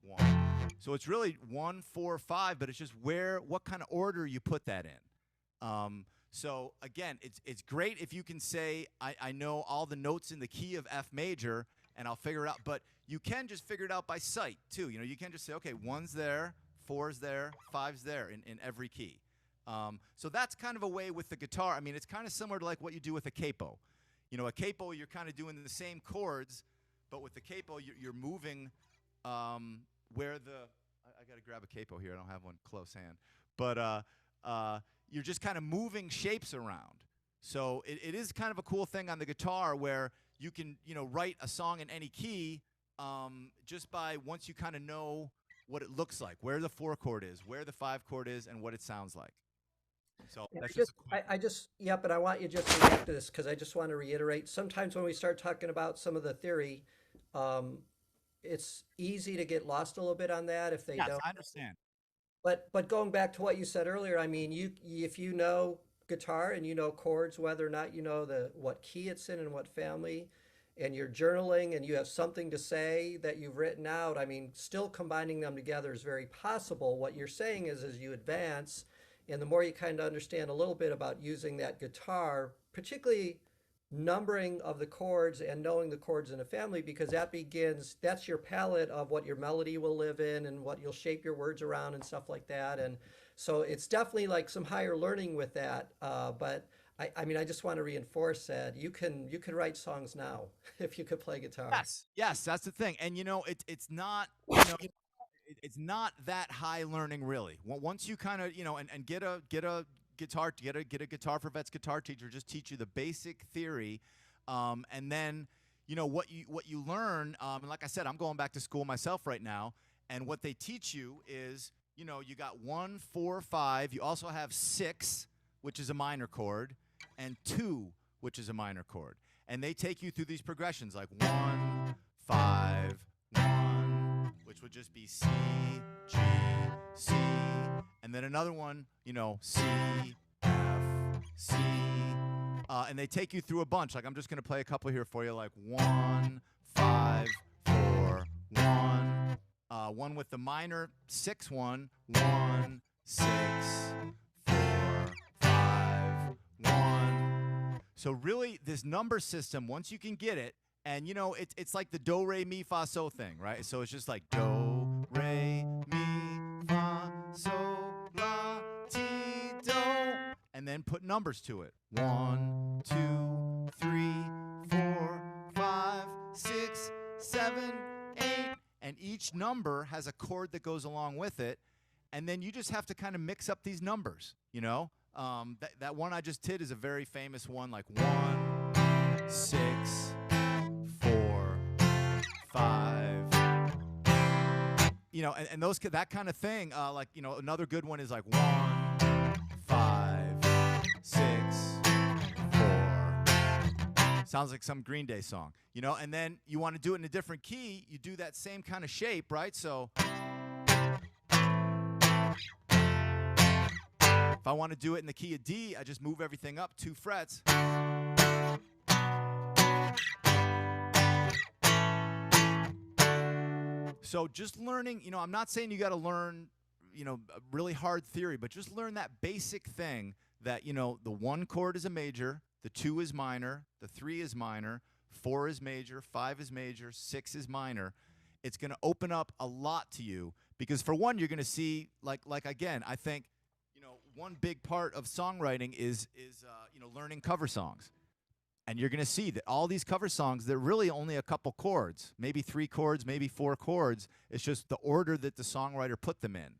[SPEAKER 4] 5-1. So it's really 1, 4, 5, but it's just what kind of order you put that in. So again, it's great if you can say, I know all the notes in the key of F major, and I'll figure it out. But you can just figure it out by sight too. You know, you can just say, okay, 1's there, 4's there, 5's there in every key. So that's kind of a way with the guitar. I mean, it's kind of similar to like what you do with a capo. You know, a capo, you're kind of doing the same chords, but with the capo, you're moving where I got to grab a capo here. I don't have one close hand. But you're just kind of moving shapes around. So it is kind of a cool thing on the guitar where you can, you know, write a song in any key just by once you kind of know what it looks like, where the 4 chord is, where the 5 chord is, and what it sounds like. So that's
[SPEAKER 3] but I want you just to react to this because I just want to reiterate. Sometimes when we start talking about some of the theory, it's easy to get lost a little bit on that if they don't.
[SPEAKER 4] I understand.
[SPEAKER 3] But going back to what you said earlier, I mean, if you know guitar and you know chords, whether or not you know what key it's in and what family, and you're journaling and you have something to say that you've written out, I mean, still combining them together is very possible. What you're saying is as you advance, and the more you kind of understand a little bit about using that guitar, particularly numbering of the chords and knowing the chords in a family, because that's your palette of what your melody will live in and what you'll shape your words around and stuff like that. And so it's definitely like some higher learning with that. But I mean, I just want to reinforce that you can write songs now if you could play guitar.
[SPEAKER 4] Yes, that's the thing. And you know, it's not, you know, it's not that high learning really. Once you kind of, you know, and get a guitar for Vets guitar teacher, just teach you the basic theory, and then you know what you learn. And like I said, I'm going back to school myself right now, and what they teach you is, you know, you got 1, 4, 5. You also have 6, which is a minor chord, and 2, which is a minor chord, and they take you through these progressions like 1, 5, 1, which would just be C, G, C, and then another one, you know, C, F, C, and they take you through a bunch. Like I'm just gonna play a couple here for you, like 1, 5, 4, 1, 1 with the minor 6, 1, 1, 6, 4, 5, 1. So really, this number system, once you can get it, and you know, it's like the do, re, mi, fa, so thing, right? So it's just like do, re, mi, fa, so, la, ti, do, and then put numbers to it. 1, 2, 3, 4, 5, 6, 7, 8, and each number has a chord that goes along with it, and then you just have to kind of mix up these numbers, you know? That one I just did is a very famous one, like 1, 6, 4, 5, you know, and that kind of thing. Like, you know, another good one is like 1, 5, 6, 4. Sounds like some Green Day song, you know. And then you want to do it in a different key. You do that same kind of shape, right? So if I want to do it in the key of D, I just move everything up 2 frets. So just learning, you know, I'm not saying you got to learn really hard theory, but just learn that basic thing that, the 1 chord is a major, the 2 is minor, the 3 is minor, 4 is major, 5 is major, 6 is minor. It's going to open up a lot to you because, for one, you're going to see, like again, I think, one big part of songwriting is learning cover songs. And you're going to see that all these cover songs, they're really only a couple chords, maybe 3 chords, maybe 4 chords. It's just the order that the songwriter put them in.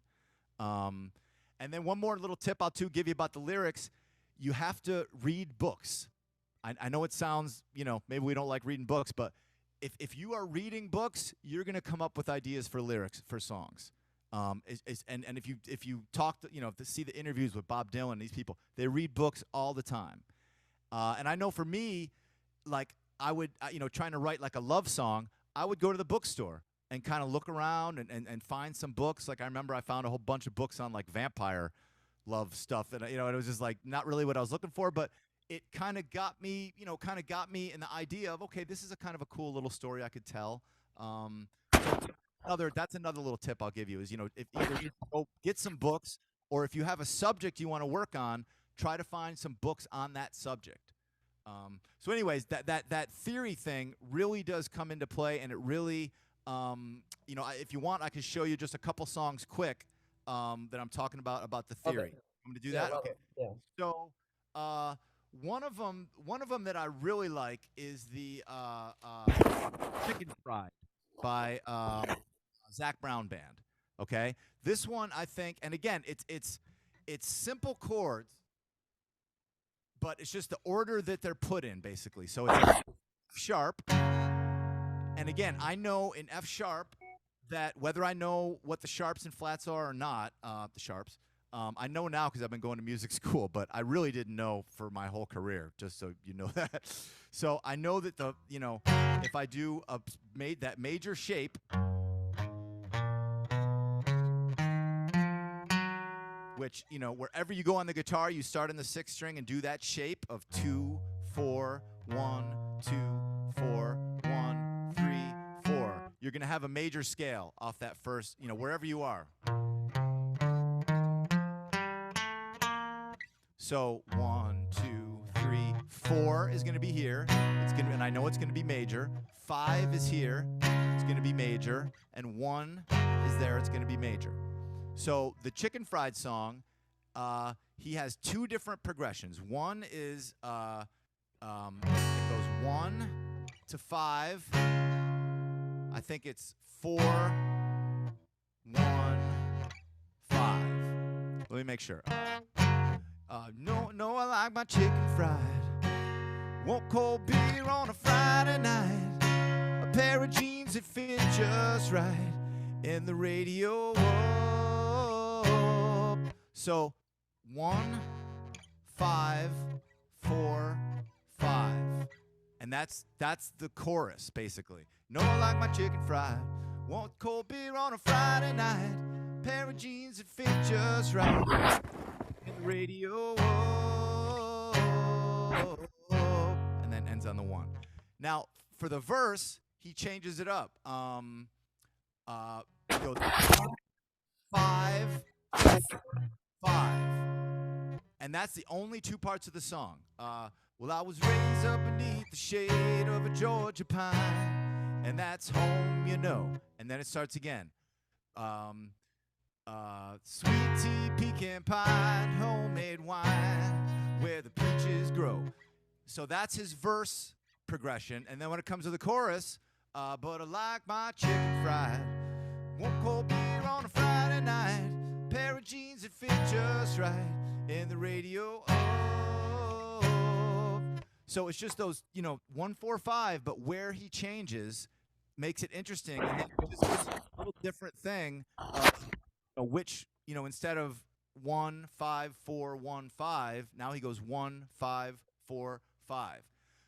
[SPEAKER 4] And then one more little tip I'll give you about the lyrics. You have to read books. I know it sounds, maybe we don't like reading books, but if you are reading books, you're going to come up with ideas for lyrics for songs. And if you talk to see the interviews with Bob Dylan, these people, they read books all the time. And I know for me, like I would, trying to write like a love song, I would go to the bookstore and kind of look around and find some books. Like I remember I found a whole bunch of books on like vampire love stuff, and it was just like not really what I was looking for, but it kind of got me, in the idea of, okay, this is a kind of a cool little story I could tell. That's another little tip I'll give you is, if either you go get some books, or if you have a subject you want to work on, try to find some books on that subject. So anyways, that theory thing really does come into play, and it really, if you want, I can show you just a couple songs quick that I'm talking about the theory.
[SPEAKER 3] Okay.
[SPEAKER 4] I'm going to do that? Okay.
[SPEAKER 3] Yeah.
[SPEAKER 4] So one of them that I really like is the Chicken Fried by Zach Brown Band. Okay? This one, I think, and again, it's simple chords, but it's just the order that they're put in, basically. So it's F sharp. And again, I know in F sharp that whether I know what the sharps and flats are or not, the sharps, I know now because I've been going to music school, but I really didn't know for my whole career, just so you know that. So I know that if I do that major shape, which, wherever you go on the guitar, you start in the 6th string and do that shape of 2, 4, 1, 2, 4, 1, 3, 4. You're going to have a major scale off that first, wherever you are. So 1, 2, 3, 4 is going to be here. And I know it's going to be major. 5 is here. It's going to be major. And 1 is there. It's going to be major. So the Chicken Fried song, he has 2 different progressions. One is it goes 1 to 5. I think it's 4, 1, 5. Let me make sure. No, I like my chicken fried. Want cold beer on a Friday night. A pair of jeans that fit just right. And the radio up. So 1, 5, 4, 5. And that's the chorus, basically. No, I like my chicken fried. Want cold beer on a Friday night. Pair of jeans that fit just right. And the radio up. And then ends on the 1. Now, for the verse, he changes it up. He goes 5, 5. And that's the only 2 parts of the song. Well, I was raised up beneath the shade of a Georgia pine, and that's home, And then it starts again. Sweet tea, pecan pie, homemade wine, where the peaches grow. So that's his verse progression. And then when it comes to the chorus, but I like my chicken fried. Want cold beer on a Friday night. Pair of jeans that fit just right. And the radio up. So it's just those, 1, 4, 5, but where he changes makes it interesting. And then it just gives a little different thing. Which, instead of 1, 5, 4, 1, 5, now he goes 1, 5, 4, 5.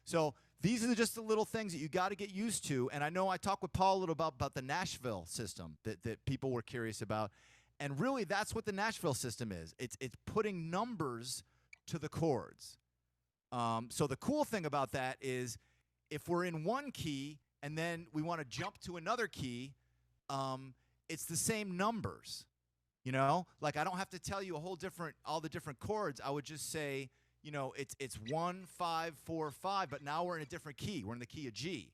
[SPEAKER 4] So these are just the little things that you got to get used to. And I know I talked with Paul a little about the Nashville system that people were curious about. And really, that's what the Nashville system is. It's putting numbers to the chords. So the cool thing about that is if we're in one key and then we want to jump to another key, it's the same numbers. You know, like I don't have to tell you all the different chords. I would just say, you know, it's 1 5 4 5, but now we're in a different key. We're in the key of G.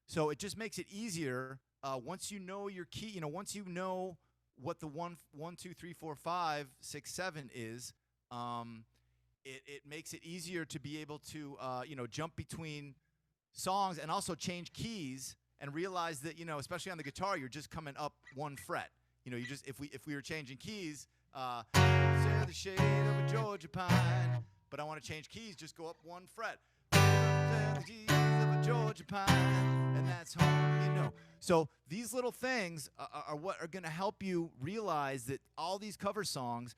[SPEAKER 4] So it just makes it easier once you know your key. You know, once you know what the 1 2 3 4 5 6 7 is, it makes it easier to be able to you know, jump between songs and also change keys and realize that, you know, especially on the guitar, you're just coming up 1 fret. You know, you just if we were changing keys, say the shade of a Georgia pine, but I want to change keys, just go up 1 fret. Say the shade of a Georgia pine, and that's home, you know. So these little things are what are going to help you realize that all these cover songs,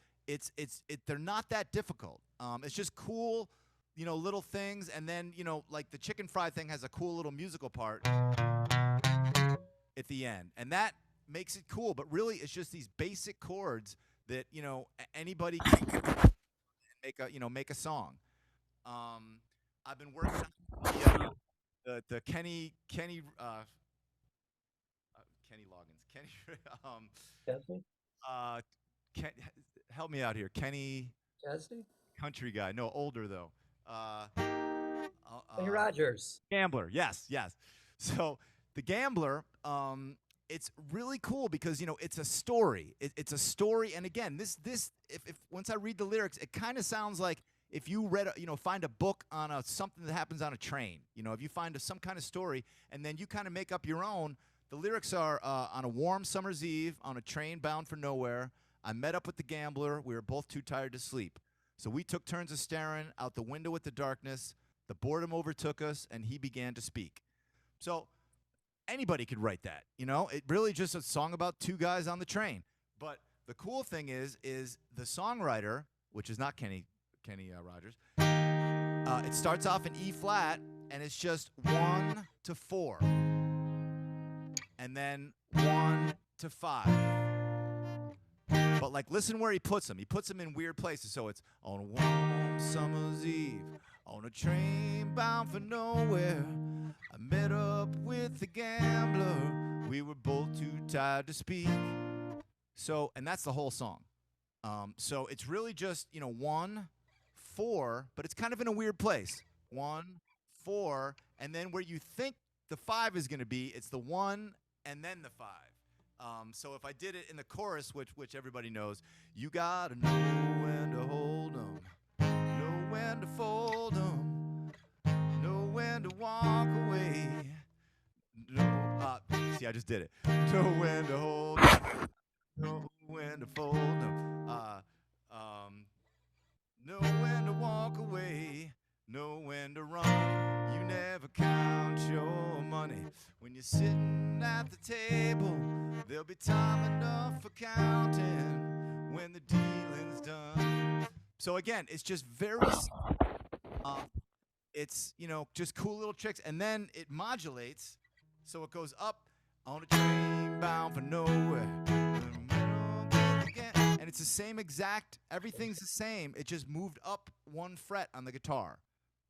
[SPEAKER 4] they're not that difficult. It's just cool, you know, little things, and then, you know, like the chicken fry thing has a cool little musical part at the end, and that makes it cool. But really, it's just these basic chords that, you know, anybody can make a song. I've been working on the Kenny Loggins,
[SPEAKER 3] Chesney?
[SPEAKER 4] uh, Ken, help me out here, Kenny,
[SPEAKER 3] Chesney?
[SPEAKER 4] country guy, no, older though.
[SPEAKER 3] Kenny Rogers.
[SPEAKER 4] Gambler, yes, yes. So the Gambler, it's really cool because, you know, it's a story. It's a story, and again, this if once I read the lyrics, it kind of sounds like if you read, you know, find a book on something that happens on a train. You know, if you find some kind of story and then you kind of make up your own. The lyrics are on a warm summer's eve on a train bound for nowhere. I met up with the Gambler. We were both too tired to sleep. So we took turns of staring out the window at the darkness. The boredom overtook us, and he began to speak. So anybody could write that, you know? It really just a song about 2 guys on the train. But the cool thing is the songwriter, which is not Kenny Rogers, it starts off in E flat, and it's just 1 to 4. And then 1 to 5. But like, listen where he puts them. He puts them in weird places. So it's on a warm summer's eve, on a train bound for nowhere. I met up with the Gambler. We were both too tired to speak. So, and that's the whole song. So it's really just, you know, 1 4, but it's kind of in a weird place. 1 4, and then where you think the 5 is going to be, it's the 1 and then the 5. So if I did it in the chorus, which everybody knows, you gotta know when to hold 'em, know when to fold 'em, know when to walk away. See, I just did it. Know when to hold 'em, know when to fold 'em, know when to walk away, know when to run. You never count your money when you're sitting at the table. There'll be time enough for counting when the dealing's done. So again, it's just very, it's, you know, just cool little tricks, and then it modulates, so it goes up on a train bound for nowhere. And it's the same exact, everything's the same. It just moved up 1 fret on the guitar.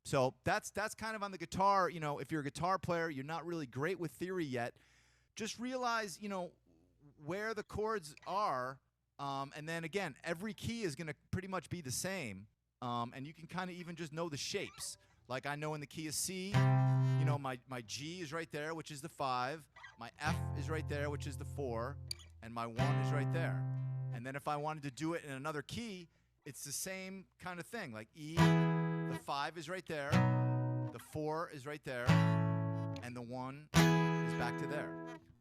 [SPEAKER 4] So that's kind of on the guitar. You know, if you're a guitar player, you're not really great with theory yet. Just realize, you know, where the chords are, and then again, every key is going to pretty much be the same, and you can kind of even just know the shapes. Like I know in the key of C, you know, my G is right there, which is the 5. My F is right there, which is the 4, and my 1 is right there. And then if I wanted to do it in another key, it's the same kind of thing. Like E, the 5 is right there, the 4 is right there, and the 1 is back to there.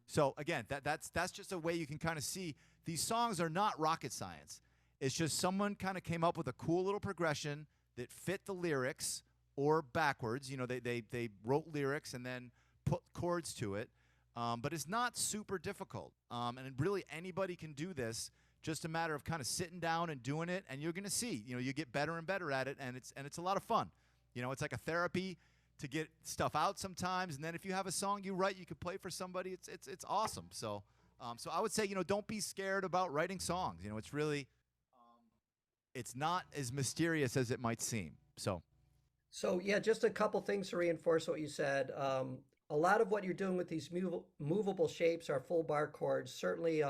[SPEAKER 4] So again, that's just a way you can kind of see these songs are not rocket science. It's just someone kind of came up with a cool little progression that fit the lyrics, or backwards. You know, they wrote lyrics and then put chords to it. But it's not super difficult. And really anybody can do this. Just a matter of kind of sitting down and doing it, and you're going to see, you know, you get better and better at it, and it's a lot of fun. You know, it's like a therapy to get stuff out sometimes, and then if you have a song you write, you could play for somebody. It's awesome. So I would say, you know, don't be scared about writing songs. You know, it's really it's not as mysterious as it might seem. So
[SPEAKER 3] yeah, just a couple things to reinforce what you said. A lot of what you're doing with these movable shapes are full bar chords. Certainly,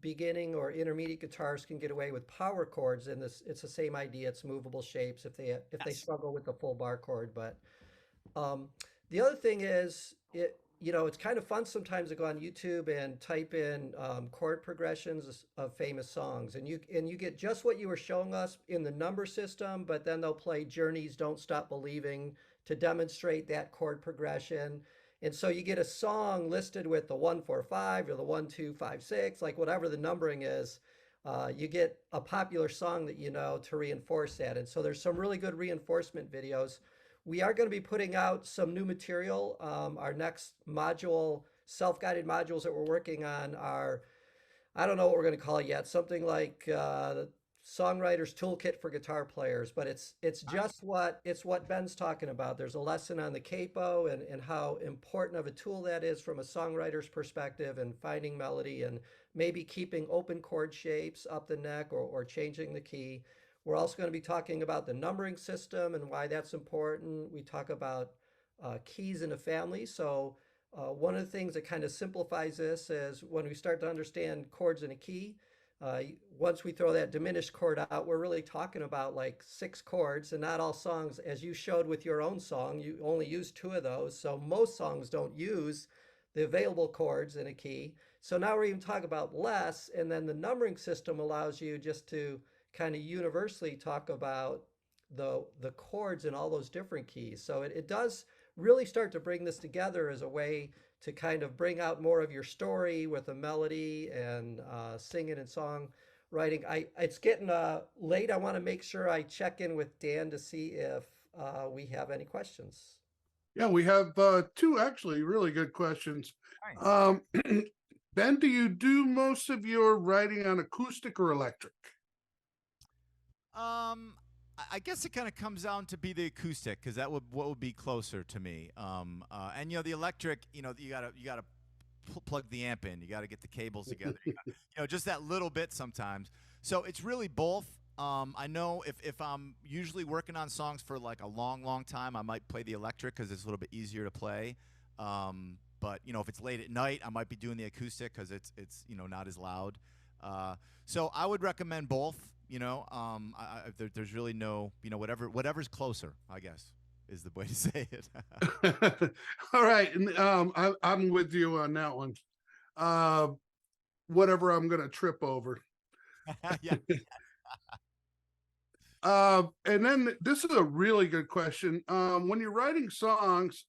[SPEAKER 3] beginning or intermediate guitarists can get away with power chords, and it's the same idea. It's movable shapes if they
[SPEAKER 4] Yes.
[SPEAKER 3] struggle with the full bar chord. But the other thing is, it's kind of fun sometimes to go on YouTube and type in chord progressions of famous songs, and you get just what you were showing us in the number system, but then they'll play Journey's "Don't Stop Believing" to demonstrate that chord progression. And so you get a song listed with the 1-4-5 or the 1-2-5-6, like whatever the numbering is. You get a popular song that you know to reinforce that. And so there's some really good reinforcement videos. We are going to be putting out some new material. Our next module, self-guided modules that we're working on are, I don't know what we're going to call it yet, something like the Songwriter's Toolkit for Guitar Players, but it's just what Ben's talking about. There's a lesson on the capo and how important of a tool that is from a songwriter's perspective, and finding melody and maybe keeping open chord shapes up the neck or changing the key. We're also going to be talking about the numbering system and why that's important. We talk about keys in a family. So one of the things that kind of simplifies this is when we start to understand chords in a key, once we throw that diminished chord out, we're really talking about like 6 chords, and not all songs, as you showed with your own song, you only use 2 of those. So most songs don't use the available chords in a key. So now we're even talking about less, and then the numbering system allows you just to kind of universally talk about the chords in all those different keys. So it does really start to bring this together as a way to kind of bring out more of your story with a melody and singing and songwriting. It's getting late. I want to make sure I check in with Dan to see if we have any questions.
[SPEAKER 5] Yeah, we have 2 actually really good questions.
[SPEAKER 4] Nice.
[SPEAKER 5] Ben, do you do most of your writing on acoustic or electric?
[SPEAKER 4] I guess it kind of comes down to be the acoustic, because what would be closer to me. And the electric, you gotta plug the amp in. You gotta get the cables together. Just that little bit sometimes. So it's really both. I know if I'm usually working on songs for like a long time, I might play the electric because it's a little bit easier to play. But if it's late at night, I might be doing the acoustic because it's not as loud. So I would recommend both. There's really no, whatever's closer, I guess, is the way to say it.
[SPEAKER 5] All right, and I'm with you on that one. Whatever I'm gonna trip over.
[SPEAKER 4] Yeah.
[SPEAKER 5] And then this is a really good question. When you're writing songs,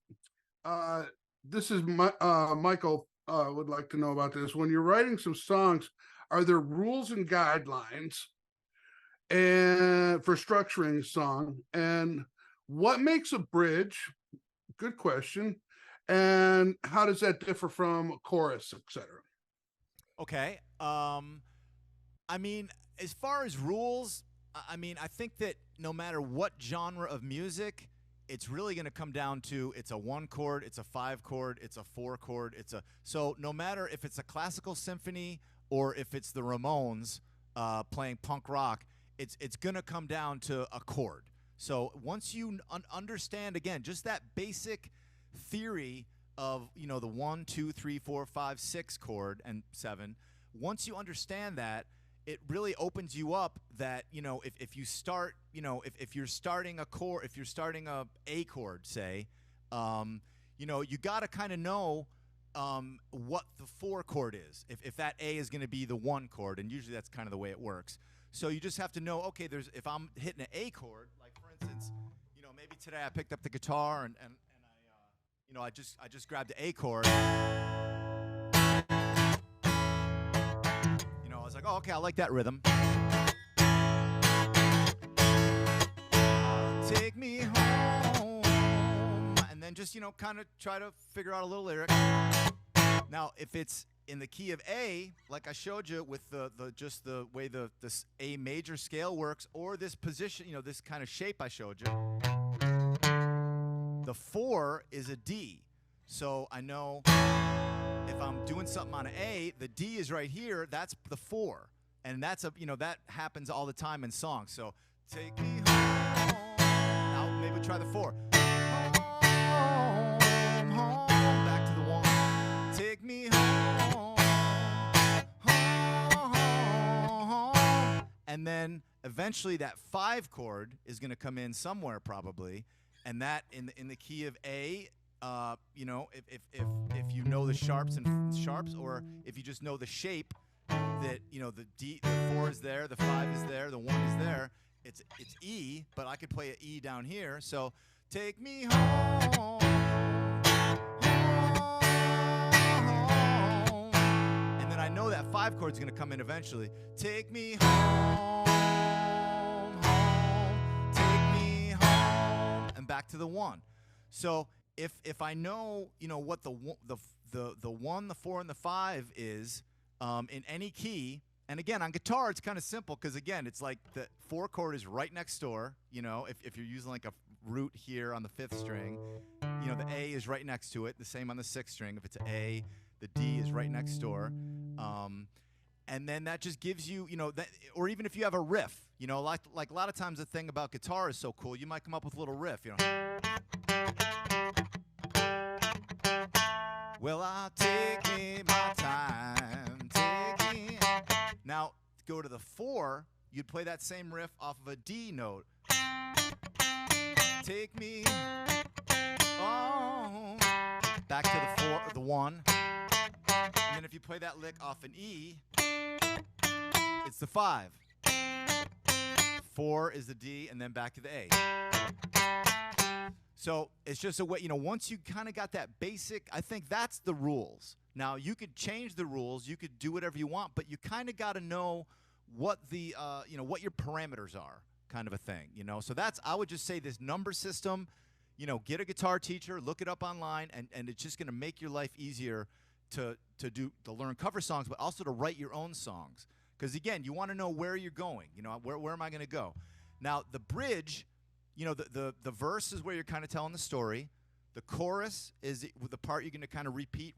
[SPEAKER 5] this is Michael would like to know about this. When you're writing some songs, are there rules and guidelines and for structuring a song? And what makes a bridge? Good question. And how does that differ from a chorus, etc.?
[SPEAKER 4] Okay. I mean, as far as rules, I think that no matter what genre of music, it's really going to come down to it's a 1 chord, it's a 5 chord, it's a 4 chord, so no matter if it's a classical symphony or if it's the Ramones playing punk rock, it's going to come down to a chord. So once you understand, again, just that basic theory of the 1, 2, 3, 4, 5, 6 chord and 7, once you understand that, it really opens you up that, if you start, if you're starting a chord, if you're starting a chord, say, you got to kind of know what the 4 chord is. If that A is going to be the 1 chord, and usually that's kind of the way it works. So you just have to know, okay, if I'm hitting an A chord, like for instance, maybe today I picked up the guitar and I just grabbed the A chord. I was like, oh, okay, I like that rhythm. Take me home. And then just, kind of try to figure out a little lyric. Now, if it's in the key of A, like I showed you with just the way this A major scale works, or this position, this kind of shape I showed you, the 4 is a D. So I know if I'm doing something on an A, the D is right here. That's the 4, and that's that happens all the time in songs. So take me home. Now maybe try the 4. Home, home. Back to the 1. Take me home, home. And then eventually that 5 chord is going to come in somewhere probably, and that in the key of A, you know, if you know the sharps and sharps, or if you just know the shape that, you know, the 4 is there, the 5 is there, the 1 is there, it's E, but I could play an E down here. So take me home, home, and then I know that 5 chord's going to come in eventually. Take me home, home, take me home, and back to the 1. So if I know, you know, what the 1, the 4, and the 5 is in any key, and again on guitar it's kind of simple because again it's like the 4 chord is right next door. You know, if you're using like a root here on the 5th string, you know, the A is right next to it. The same on the 6th string. If it's an A, the D is right next door. And then that just gives you, you know, that, or even if you have a riff, you know, like a lot of times the thing about guitar is so cool, you might come up with a little riff, you know. Well, I'll take me my time, take me. Now, go to the 4, you'd play that same riff off of a D note. Take me on. Back to the 4, the 1. And then if you play that lick off an E, it's the 5. 4 is the D, and then back to the A. So it's just a way, you know, once you kind of got that basic, I think that's the rules. Now, you could change the rules, you could do whatever you want, but you kind of got to know what the, you know, what your parameters are, kind of a thing, you know. So that's, I would just say this number system, you know, get a guitar teacher, look it up online, and it's just going to make your life easier to learn cover songs, but also to write your own songs. Because again, you want to know where you're going, you know, where am I going to go? Now, the bridge, you know, the verse is where you're kind of telling the story. The chorus is the part you're going to kind of repeat.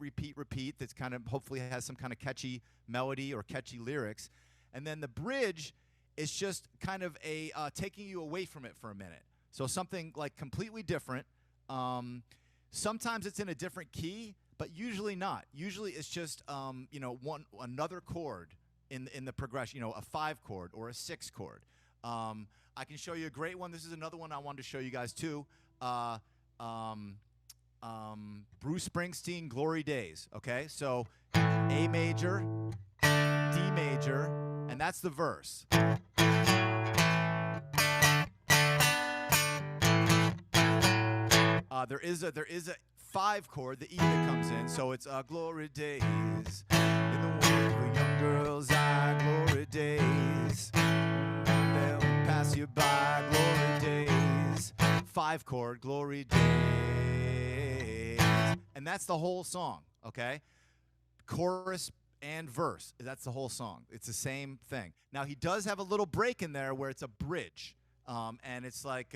[SPEAKER 4] That's kind of hopefully has some kind of catchy melody or catchy lyrics. And then the bridge is just kind of a taking you away from it for a minute. So something like completely different. Sometimes it's in a different key, but usually not. Usually it's just you know, another chord in the progression. You know, a 5 chord or a 6 chord. I can show you a great one. This is another one I wanted to show you guys too. Bruce Springsteen, Glory Days. Okay, so A major, D major, and that's the verse. There is a 5 chord, the E that comes in. So it's Glory Days in the world of young girls' eye, glory days. They'll pass you by, glory days. 5 chord, glory days. And that's the whole song, okay? Chorus and verse, that's the whole song. It's the same thing. Now, he does have a little break in there where it's a bridge. And it's like,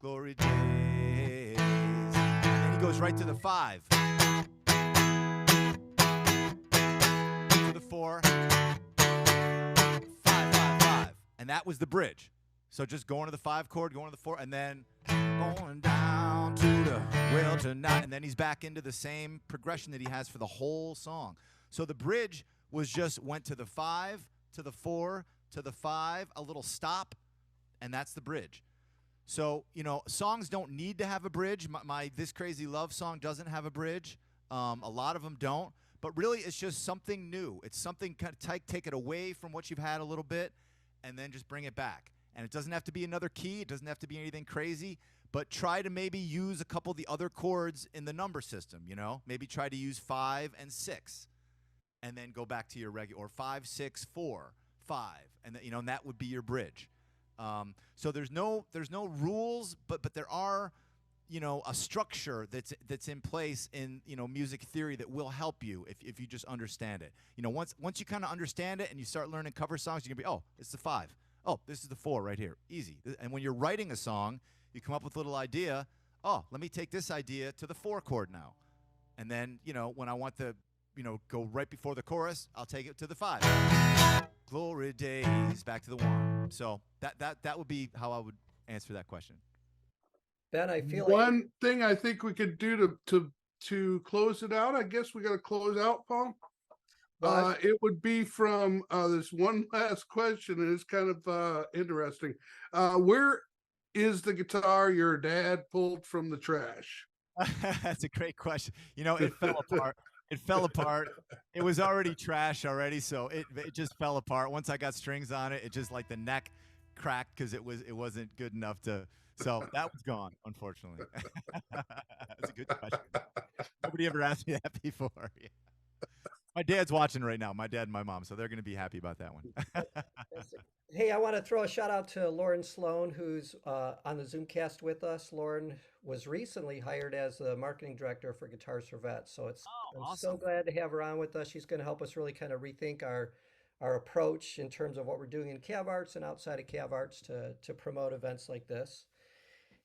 [SPEAKER 4] glory days. And then he goes right to the 5. To the 4. 5, 5, 5. And that was the bridge. So just going to the 5 chord, going to the 4, and then going down to the well tonight, and then he's back into the same progression that he has for the whole song. So the bridge was just went to the 5, to the 4, to the 5, a little stop, and that's the bridge. So, you know, songs don't need to have a bridge. My This Crazy Love song doesn't have a bridge. A lot of them don't. But really, it's just something new. It's something kind of take it away from what you've had a little bit, and then just bring it back. And it doesn't have to be another key. It doesn't have to be anything crazy. But try to maybe use a couple of the other chords in the number system, you know? Maybe try to use 5 and 6. And then go back to your regular, or 5, 6, 4, 5. And, you know, and that would be your bridge. So there's no rules, but there are, you know, a structure that's in place in, you know, music theory that will help you if you just understand it. You know, once you kind of understand it and you start learning cover songs, you're gonna be, oh, it's the 5. Oh, this is the 4 right here. Easy. And when you're writing a song, you come up with a little idea. Oh, let me take this idea to the 4 chord now. And then, you know, when I want the, you know, go right before the chorus, I'll take it to the 5. Glory days, back to the 1. So that would be how I would answer that question.
[SPEAKER 3] Ben, I feel
[SPEAKER 5] One thing I think we could do to close it out, I guess we got to close out, Paul. It would be from this one last question, and it's kind of interesting. Where is the guitar your dad pulled from the trash?
[SPEAKER 4] That's a great question. You know, it fell apart. It fell apart. It was already trash already, so it just fell apart. Once I got strings on it, it just like the neck cracked because it wasn't good enough to. So that was gone, unfortunately. That's a good question. Nobody ever asked me that before. Yeah. My dad's watching right now. My dad and my mom, so they're going to be happy about that one.
[SPEAKER 3] Fantastic. Hey, I want to throw a shout out to Lauren Sloan, who's on the Zoomcast with us. Lauren was recently hired as the marketing director for Guitars for Vets, so I'm so
[SPEAKER 4] Awesome.
[SPEAKER 3] glad to have her on with us. She's going to help us really kind of rethink our approach in terms of what we're doing in CAVARTS and outside of CAVARTS to promote events like this.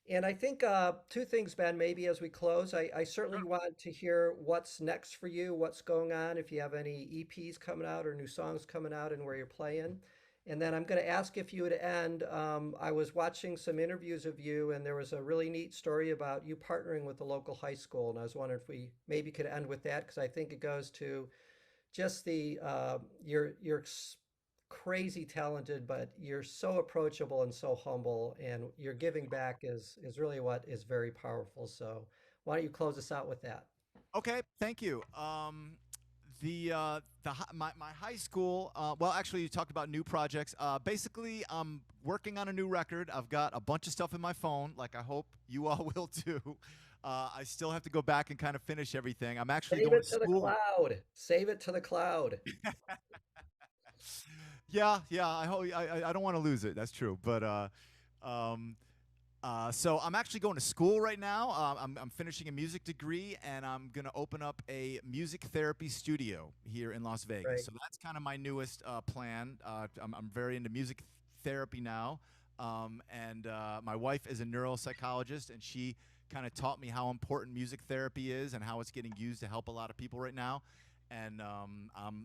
[SPEAKER 3] And I think two things, Ben, maybe as we close, I certainly want to hear what's next for you, what's going on, if you have any EPs coming out or new songs coming out and where you're playing. And then I'm going to ask if you would end. I was watching some interviews of you, and there was a really neat story about you partnering with the local high school. And I was wondering if we maybe could end with that, because I think it goes to just the you're crazy talented, but you're so approachable and so humble, and your giving back is really what is very powerful. So why don't you close us out with that?
[SPEAKER 4] Okay, thank you. My high school. Well, actually, you talked about new projects. Basically, I'm working on a new record. I've got a bunch of stuff in my phone, like I hope you all will too. I still have to go back and kind of finish everything. I'm actually
[SPEAKER 3] Save
[SPEAKER 4] going
[SPEAKER 3] it
[SPEAKER 4] to
[SPEAKER 3] to the
[SPEAKER 4] school.
[SPEAKER 3] cloud. Save it to the cloud.
[SPEAKER 4] Yeah, yeah. I hope I don't want to lose it. That's true. But um, so I'm actually going to school right now. I'm finishing a music degree, and I'm gonna open up a music therapy studio here in Las Vegas.
[SPEAKER 3] Right.
[SPEAKER 4] So that's kind of my newest plan. I'm very into music therapy now, and my wife is a neuropsychologist, and she kind of taught me how important music therapy is and how it's getting used to help a lot of people right now. And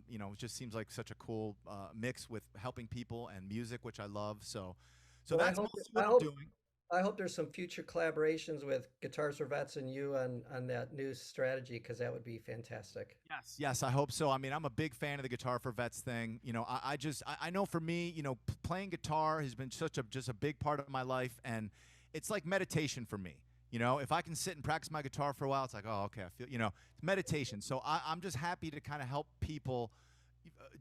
[SPEAKER 4] it just seems like such a cool mix with helping people and music, which I love. So
[SPEAKER 3] Well,
[SPEAKER 4] that's mostly what I'm doing.
[SPEAKER 3] I hope there's some future collaborations with Guitars for Vets and you on that new strategy, because that would be fantastic.
[SPEAKER 4] Yes, yes, I hope so. I mean, I'm a big fan of the Guitar for Vets thing. You know, I know for me, playing guitar has been just a big part of my life, and it's like meditation for me. You know, if I can sit and practice my guitar for a while, it's like, oh, okay, I feel, it's meditation. So I'm just happy to kind of help people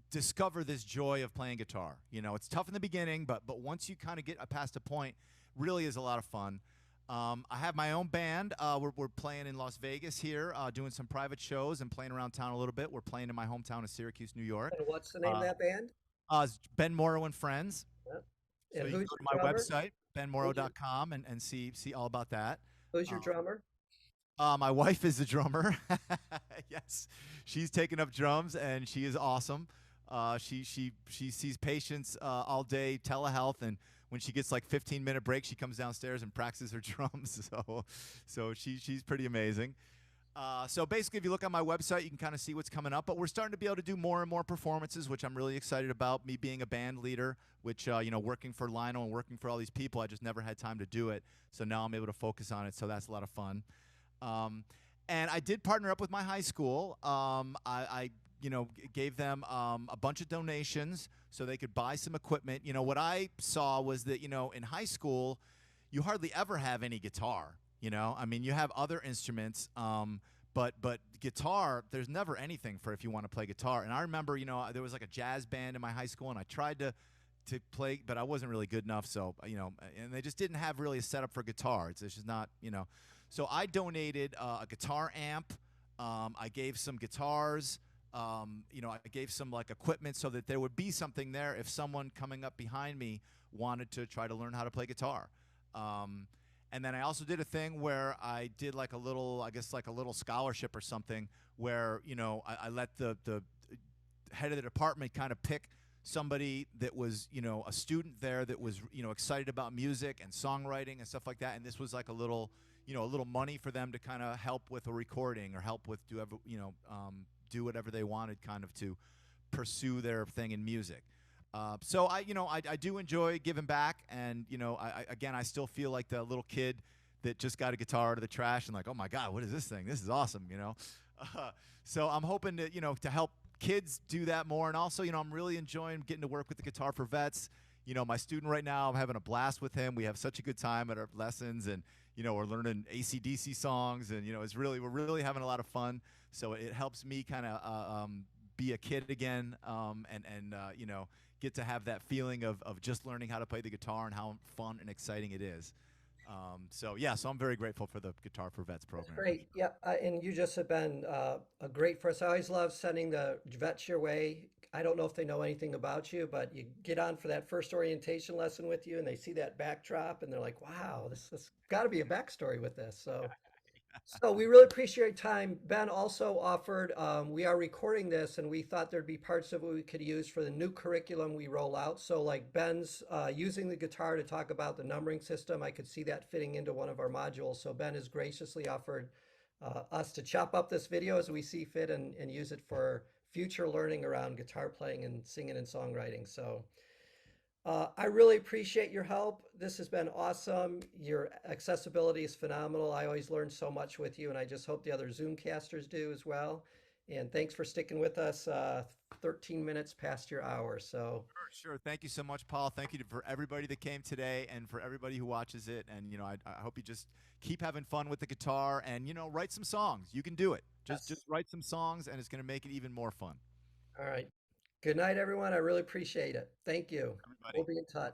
[SPEAKER 4] discover this joy of playing guitar. You know, it's tough in the beginning, but once you kind of get past a point, really is a lot of fun. I have my own band. We're playing in Las Vegas here, doing some private shows and playing around town a little bit. We're playing in my hometown of Syracuse, New York.
[SPEAKER 3] And what's the name of
[SPEAKER 4] Uh,
[SPEAKER 3] that band?
[SPEAKER 4] it's Ben Mauro and Friends.
[SPEAKER 3] Yeah.
[SPEAKER 4] So
[SPEAKER 3] And
[SPEAKER 4] you can
[SPEAKER 3] who's
[SPEAKER 4] go to
[SPEAKER 3] your
[SPEAKER 4] my
[SPEAKER 3] drummer?
[SPEAKER 4] website,
[SPEAKER 3] Who's your,
[SPEAKER 4] benmauro.com, and see all about that.
[SPEAKER 3] who's your
[SPEAKER 4] Um,
[SPEAKER 3] drummer?
[SPEAKER 4] my wife is the drummer. Yes, she's taken up drums, and she is awesome. She sees patients all day, telehealth, and when she gets like 15-minute break, she comes downstairs and practices her drums. So she's pretty amazing. So basically, if you look on my website, you can kind of see what's coming up. But we're starting to be able to do more and more performances, which I'm really excited about. Me being a band leader, which working for Lionel and working for all these people, I just never had time to do it. So now I'm able to focus on it. So that's a lot of fun. Um, and I did partner up with my high school. I gave them a bunch of donations so they could buy some equipment. You know, what I saw was that, in high school, you hardly ever have any guitar. I mean, you have other instruments, but guitar, there's never anything for if you want to play guitar. And I remember, there was like a jazz band in my high school, and I tried to play, but I wasn't really good enough. So, and they just didn't have really a setup for guitar. It's just not. So I donated a guitar amp. I gave some guitars. I gave some like equipment so that there would be something there if someone coming up behind me wanted to try to learn how to play guitar. And then I also did a thing where I did like a little, I guess like a little scholarship or something where, I let the head of the department kind of pick somebody that was, a student there that was, excited about music and songwriting and stuff like that. And this was like a little money for them to kind of help with a recording or help with do whatever they wanted kind of to pursue their thing in music. So I do enjoy giving back, and I still feel like the little kid that just got a guitar out of the trash and like, oh my God, what is this thing? This is awesome, So I'm hoping to help kids do that more. And also, you know, I'm really enjoying getting to work with the Guitar for Vets. You know, my student right now, I'm having a blast with him. We have such a good time at our lessons, and you know, we're learning AC/DC songs, and you know, we're really having a lot of fun. So it helps me kind of be a kid again, and you know, get to have that feeling of just learning how to play the guitar and how fun and exciting it is. So yeah, so I'm very grateful for the Guitar for Vets program. for
[SPEAKER 3] Great.
[SPEAKER 4] sure.
[SPEAKER 3] Yeah. And you just have been a great for us. I always love sending the vets your way. I don't know if they know anything about you, but you get on for that first orientation lesson with you and they see that backdrop and they're like, wow, this got to be a backstory with this. So we really appreciate your time. Ben also offered, we are recording this and we thought there'd be parts of it we could use for the new curriculum we roll out. So like Ben's using the guitar to talk about the numbering system, I could see that fitting into one of our modules. So Ben has graciously offered us to chop up this video as we see fit and use it for future learning around guitar playing and singing and songwriting. So I really appreciate your help. This has been awesome. Your accessibility is phenomenal. I always learn so much with you, and I just hope the other Zoomcasters do as well. And thanks for sticking with us 13 minutes past your hour. So
[SPEAKER 4] Sure. Thank you so much, Paul. Thank you for everybody that came today and for everybody who watches it. And, you know, I hope you just keep having fun with the guitar and, you know, write some songs. You can do it. Just
[SPEAKER 3] yes.
[SPEAKER 4] write some songs and it's going to make it even more fun.
[SPEAKER 3] All right. Good night, everyone. I really appreciate it. Thank you. We'll
[SPEAKER 4] Everybody.
[SPEAKER 3] be in touch.